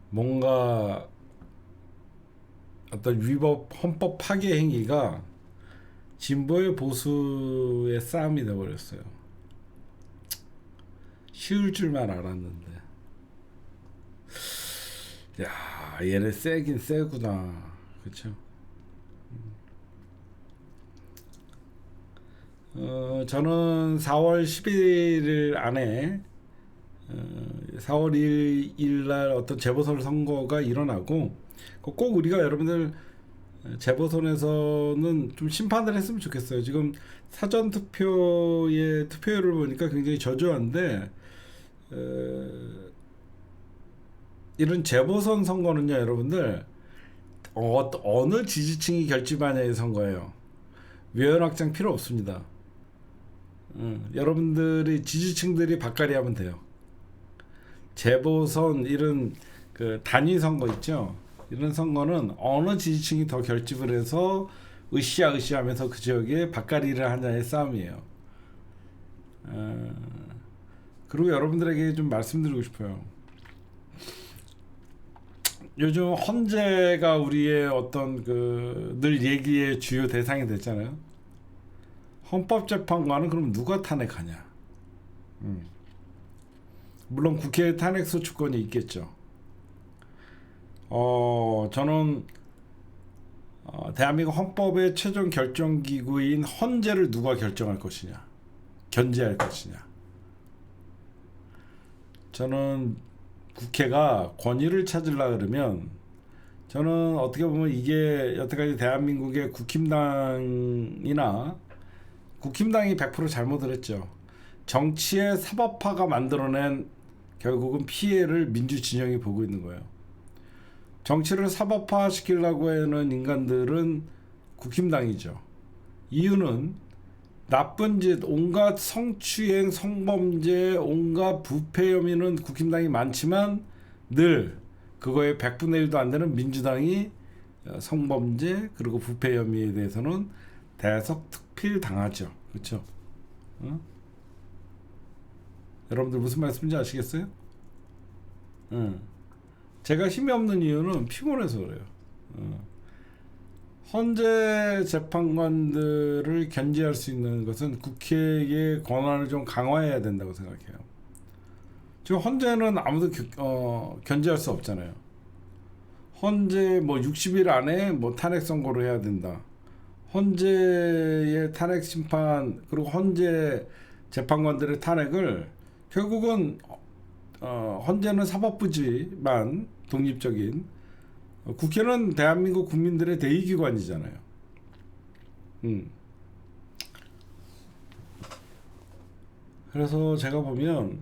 뭔가 어떤 헌법 파괴 행위가 진보의 보수의 싸움이 되어버렸어요. 쉬울 줄만 알았는데 야 얘네 세긴 세구나. 그쵸? 저는 4월 11일 안에 4월 1일 날 어떤 재보선 선거가 일어나고 꼭 우리가 여러분들 재보선에서는 좀 심판을 했으면 좋겠어요. 지금 사전 투표의 투표율을 보니까 굉장히 저조한데 이런 재보선 선거는요, 여러분들 어느 지지층이 결집하냐의 선거예요. 외연 확장 필요 없습니다. 여러분들이 지지층들이 바꿔리 하면 돼요. 재보선 이런 그 단위 선거 있죠. 이런 선거는 어느 지지층이 더 결집을 해서 으쌰으쌰하면서 그 지역에 바꿔리를 하냐의 싸움이에요. 그리고 여러분들에게 좀 말씀드리고 싶어요. 요즘 헌재가 우리의 어떤 그 늘 얘기의 주요 대상이 됐잖아요. 헌법재판관은 그럼 누가 탄핵하냐? 물론 국회에 탄핵 소추권이 있겠죠. 저는 대한민국 헌법의 최종 결정 기구인 헌재를 누가 결정할 것이냐, 견제할 것이냐. 저는 국회가 권위를 찾으려 그러면 저는 어떻게 보면 이게 여태까지 대한민국의 국힘당이 100% 잘못을 했죠. 정치의 사법화가 만들어낸 결국은 피해를 민주진영이 보고 있는 거예요. 정치를 사법화 시키려고 하는 인간들은 국힘당이죠. 이유는 나쁜 짓, 온갖 성추행, 성범죄, 온갖 부패 혐의는 국힘당이 많지만 늘 그거의 100분의 1도 안 되는 민주당이 성범죄 그리고 부패 혐의에 대해서는 대석특필 당하죠. 그렇죠? 여러분들 무슨 말씀인지 아시겠어요? 제가 힘이 없는 이유는 피곤해서 그래요. 헌재 재판관들을 견제할 수 있는 것은 국회의 권한을 좀 강화해야 된다고 생각해요. 지금 헌재는 아무도 견제할 수 없잖아요. 헌재 뭐 60일 안에 뭐 탄핵 선고를 해야 된다. 헌재의 탄핵 심판 그리고 헌재 재판관들의 탄핵을 결국은 헌재는 사법부지만 독립적인 국회는 대한민국 국민들의 대의기관이잖아요. 그래서 제가 보면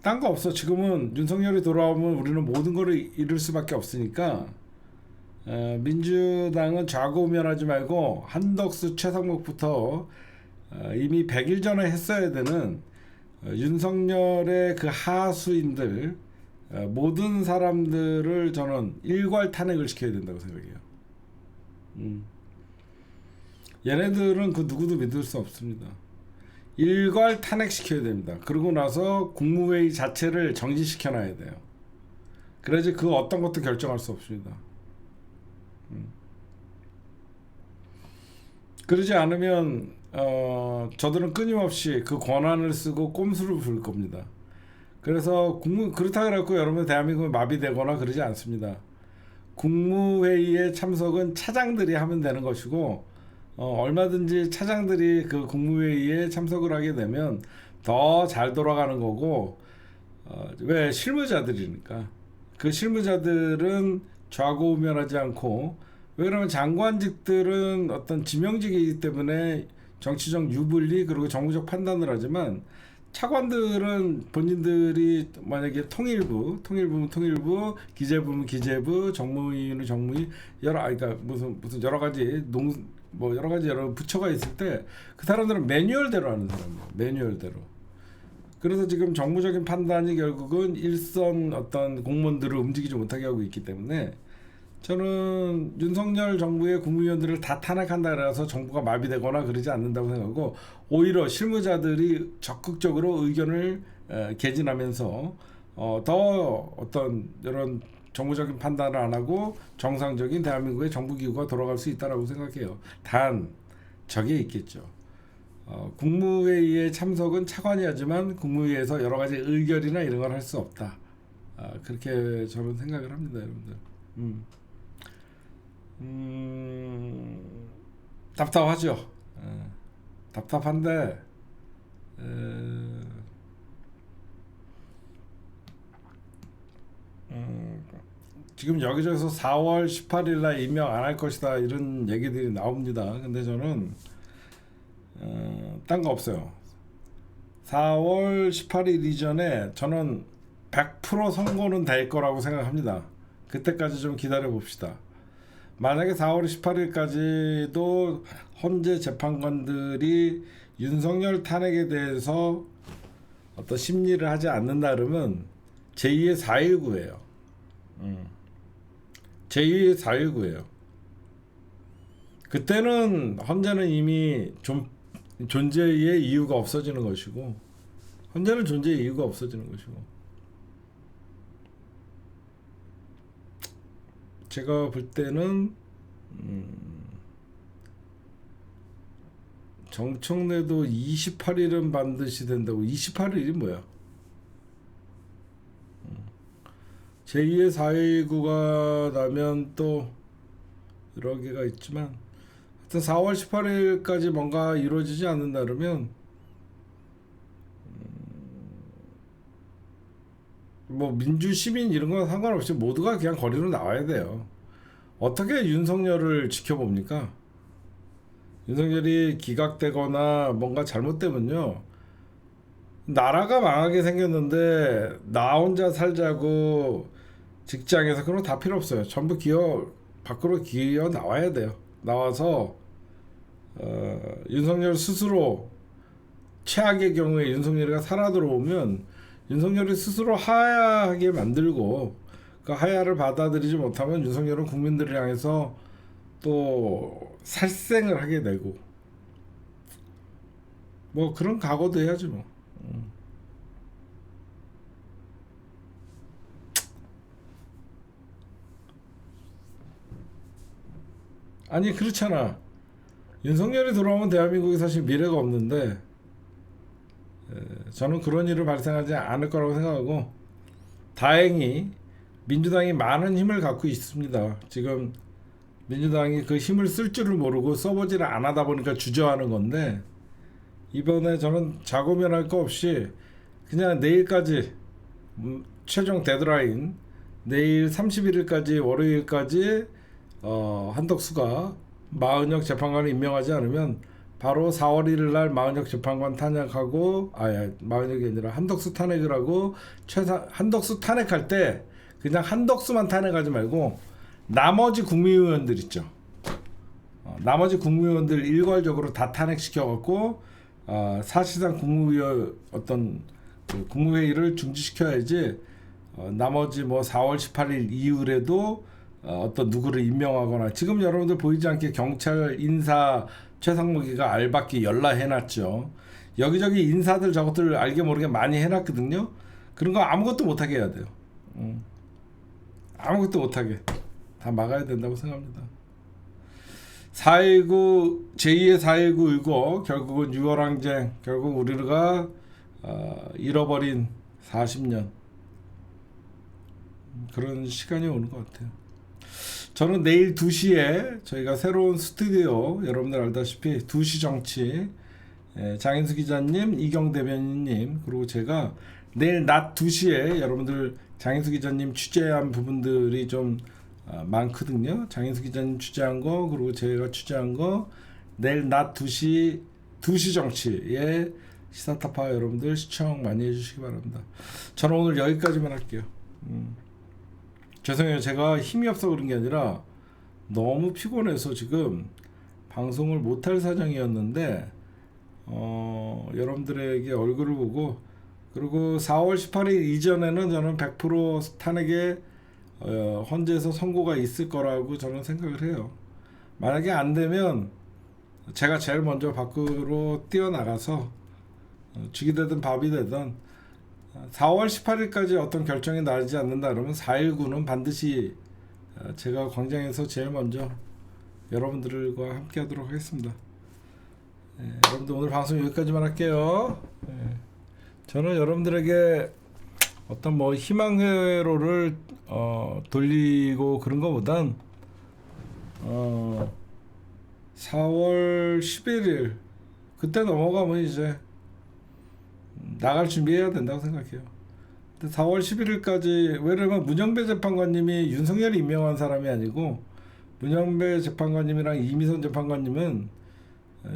딴 거 없어. 지금은 윤석열이 돌아오면 우리는 모든 거를 잃을 수밖에 없으니까 민주당은 좌고우면하지 말고 한덕수 최상목부터 이미 100일 전에 했어야 되는 윤석열의 그 하수인들 모든 사람들을 저는 일괄 탄핵을 시켜야 된다고 생각해요. 얘네들은 그 누구도 믿을 수 없습니다. 일괄 탄핵시켜야 됩니다. 그러고 나서 국무회의 자체를 정지시켜놔야 돼요. 그래야지 그 어떤 것도 결정할 수 없습니다. 그러지 않으면 저들은 끊임없이 그 권한을 쓰고 꼼수를 부릴 겁니다. 그래서 그렇다고 해서 여러분 대한민국이 마비되거나 그러지 않습니다. 국무회의에 참석은 차장들이 하면 되는 것이고 얼마든지 차장들이 그 국무회의에 참석을 하게 되면 더 잘 돌아가는 거고 왜 실무자들이니까 그 실무자들은 좌고우면하지 않고 왜 그러면 장관직들은 어떤 지명직이기 때문에 정치적 유불리 그리고 정무적 판단을 하지만 차관들은 본인들이 만약에 통일부면 통일부, 기재부면 기재부, 정무위는 정무위 그러니까 무슨 여러 가지 여러 부처가 있을 때 그 사람들은 매뉴얼대로 하는 사람이에요. 매뉴얼대로. 그래서 지금 정무적인 판단이 결국은 일선 어떤 공무원들을 움직이지 못하게 하고 있기 때문에 저는 윤석열 정부의 국무위원들을 다 탄핵한다 그래서 정부가 마비되거나 그러지 않는다고 생각하고 오히려 실무자들이 적극적으로 의견을 개진하면서 더 어떤 이런 정무적인 판단을 안 하고 정상적인 대한민국의 정부기구가 돌아갈 수 있다라고 생각해요. 단 저게 있겠죠. 국무회의에 참석은 차관이 하지만 국무회의에서 여러 가지 의결이나 이런 걸 할 수 없다. 그렇게 저는 생각을 합니다, 여러분들. 답답하죠. 답답한데 지금 여기저기서 4월 18일 날 임명 안 할 것이다 이런 얘기들이 나옵니다. 근데 저는 딴 거 없어요. 4월 18일 이전에 저는 100% 선고는 될 거라고 생각합니다. 그때까지 좀 기다려 봅시다. 만약에 4월 18일까지도 헌재 재판관들이 윤석열 탄핵에 대해서 어떤 심리를 하지 않는다 그러면 제2의 4.19예요. 제2의 4.19예요. 그때는 헌재는 이미 존재의 이유가 없어지는 것이고 헌재는 존재의 이유가 없어지는 것이고 제가 볼 때는 정청래도 28일은 반드시 된다고. 28일이 뭐야? 제2의 4.19가 나면 또 여러 개가 있지만 하여튼 4월 18일까지 뭔가 이루어지지 않는다 그러면 뭐 민주 시민 이런 건 상관없이 모두가 그냥 거리로 나와야 돼요. 어떻게 윤석열을 지켜봅니까? 윤석열이 기각되거나 뭔가 잘못되면요 나라가 망하게 생겼는데 나 혼자 살자고 직장에서 그런 거 다 필요 없어요. 전부 밖으로 기어 나와야 돼요. 나와서 윤석열 스스로 최악의 경우에 윤석열이가 살아 들어오면 윤석열이 스스로 하야하게 만들고 그 하야를 받아들이지 못하면 윤석열은 국민들을 향해서 또 살생을 하게 되고 뭐 그런 각오도 해야지 뭐. 아니 그렇잖아. 윤석열이 돌아오면 대한민국이 사실 미래가 없는데 저는 그런 일을 발생하지 않을 거라고 생각하고 다행히 민주당이 많은 힘을 갖고 있습니다. 지금 민주당이 그 힘을 쓸 줄을 모르고 써보지를 안 하다 보니까 주저하는 건데, 이번에 저는 자고 면할 거 없이 그냥 내일까지, 최종 데드라인 내일 31일까지 월요일까지 한덕수가 마은혁 재판관을 임명하지 않으면 바로 4월 1일 날 마은혁 재판관 탄핵하고, 마은혁이 아니라 한덕수 탄핵을 하고, 한덕수 탄핵할 때 그냥 한덕수만 탄핵하지 말고 나머지 국무위원들 있죠. 나머지 국무위원들 일괄적으로 다 탄핵시켜갖고 사실상 국무회의를 중지시켜야지. 나머지 뭐 4월 18일 이후에도 어떤 누구를 임명하거나, 지금 여러분들 보이지 않게 경찰 인사 최상무기가 알박기 연락해놨죠. 여기저기 인사들 저것들 알게 모르게 많이 해놨거든요. 그런 거 아무것도 못하게 해야 돼요. 아무것도 못하게 다 막아야 된다고 생각합니다. 4.19 제2의 4.19 의고 결국은 6월 항쟁, 결국 우리가 잃어버린 40년, 그런 시간이 오는 것 같아요. 저는 내일 2시에 저희가 새로운 스튜디오, 여러분들 알다시피 2시 정치, 장인수 기자님, 이경 대변인님, 그리고 제가 내일 낮 2시에 여러분들 장인수 기자님 취재한 부분들이 좀 많거든요. 장인수 기자님 취재한 거, 그리고 제가 취재한 거, 내일 낮 2시 정치에 시사타파 여러분들 시청 많이 해주시기 바랍니다. 저는 오늘 여기까지만 할게요. 죄송해요. 제가 힘이 없어 그런 게 아니라 너무 피곤해서 지금 방송을 못할 사정이었는데, 여러분들에게 얼굴을 보고, 그리고 4월 18일 이전에는 저는 100% 탄핵에 헌재에서 선고가 있을 거라고 저는 생각을 해요. 만약에 안 되면 제가 제일 먼저 밖으로 뛰어나가서 죽이 되든 밥이 되든 4월 18일까지 어떤 결정이 나지 않는다 그러면 4.19는 반드시 제가 광장에서 제일 먼저 여러분들과 함께 하도록 하겠습니다. 여러분들 오늘 방송 여기까지만 할게요. 저는 여러분들에게 어떤 뭐 희망 회로를 돌리고 그런 거보단 4월 11일 그때 넘어가면 이제 나갈 준비해야 된다고 생각해요. 근데 4월 11일까지, 왜냐면 문영배 재판관님이 윤석열이 임명한 사람이 아니고, 문영배 재판관님이랑 이미선 재판관님은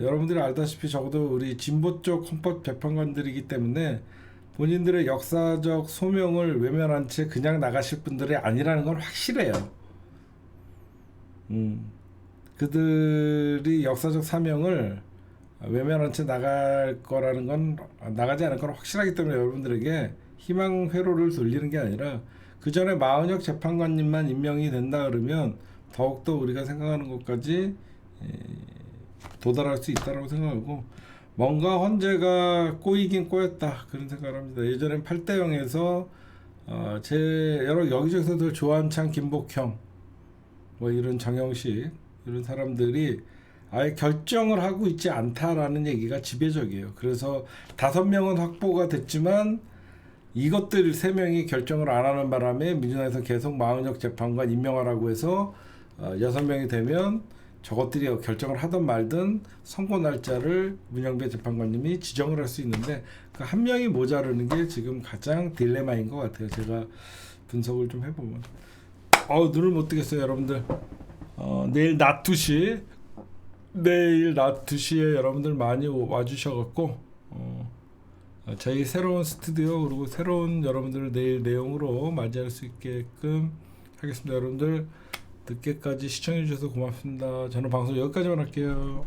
여러분들이 알다시피 적어도 우리 진보 쪽 헌법 재판관들이기 때문에 본인들의 역사적 소명을 외면한 채 그냥 나가실 분들이 아니라는 건 확실해요. 그들이 역사적 사명을 외면한 채 나갈 거라는 건, 나가지 않을 건 확실하기 때문에 여러분들에게 희망 회로를 돌리는 게 아니라, 그 전에 마은혁 재판관님만 임명이 된다 그러면 더욱더 우리가 생각하는 것까지 도달할 수 있다고 생각하고, 뭔가 헌재가 꼬이긴 꼬였다 그런 생각을 합니다. 예전엔 8대0에서 제 여러 여기저기서 조한창, 김복형, 뭐 이런 정영식 이런 사람들이 아예 결정을 하고 있지 않다라는 얘기가 지배적이에요. 그래서 5명은 확보가 됐지만 이것들 3명이 결정을 안 하는 바람에 민주당에서 계속 마은혁 재판관 임명하라고 해서 6명이 되면 저것들이 결정을 하든 말든 선고 날짜를 문영배 재판관님이 지정을 할 수 있는데, 그 한 명이 모자르는 게 지금 가장 딜레마인 것 같아요. 제가 분석을 좀 해보면 눈을 못 뜨겠어요. 여러분들 내일 낮 2시 에 여러분들 많이 와주셔갖고 저희 새로운 스튜디오, 그리고 새로운 여러분들을 내일 내용으로 맞이할 수 있게끔 하겠습니다. 여러분들 늦게까지 시청해 주셔서 고맙습니다. 저는 방송 여기까지만 할게요.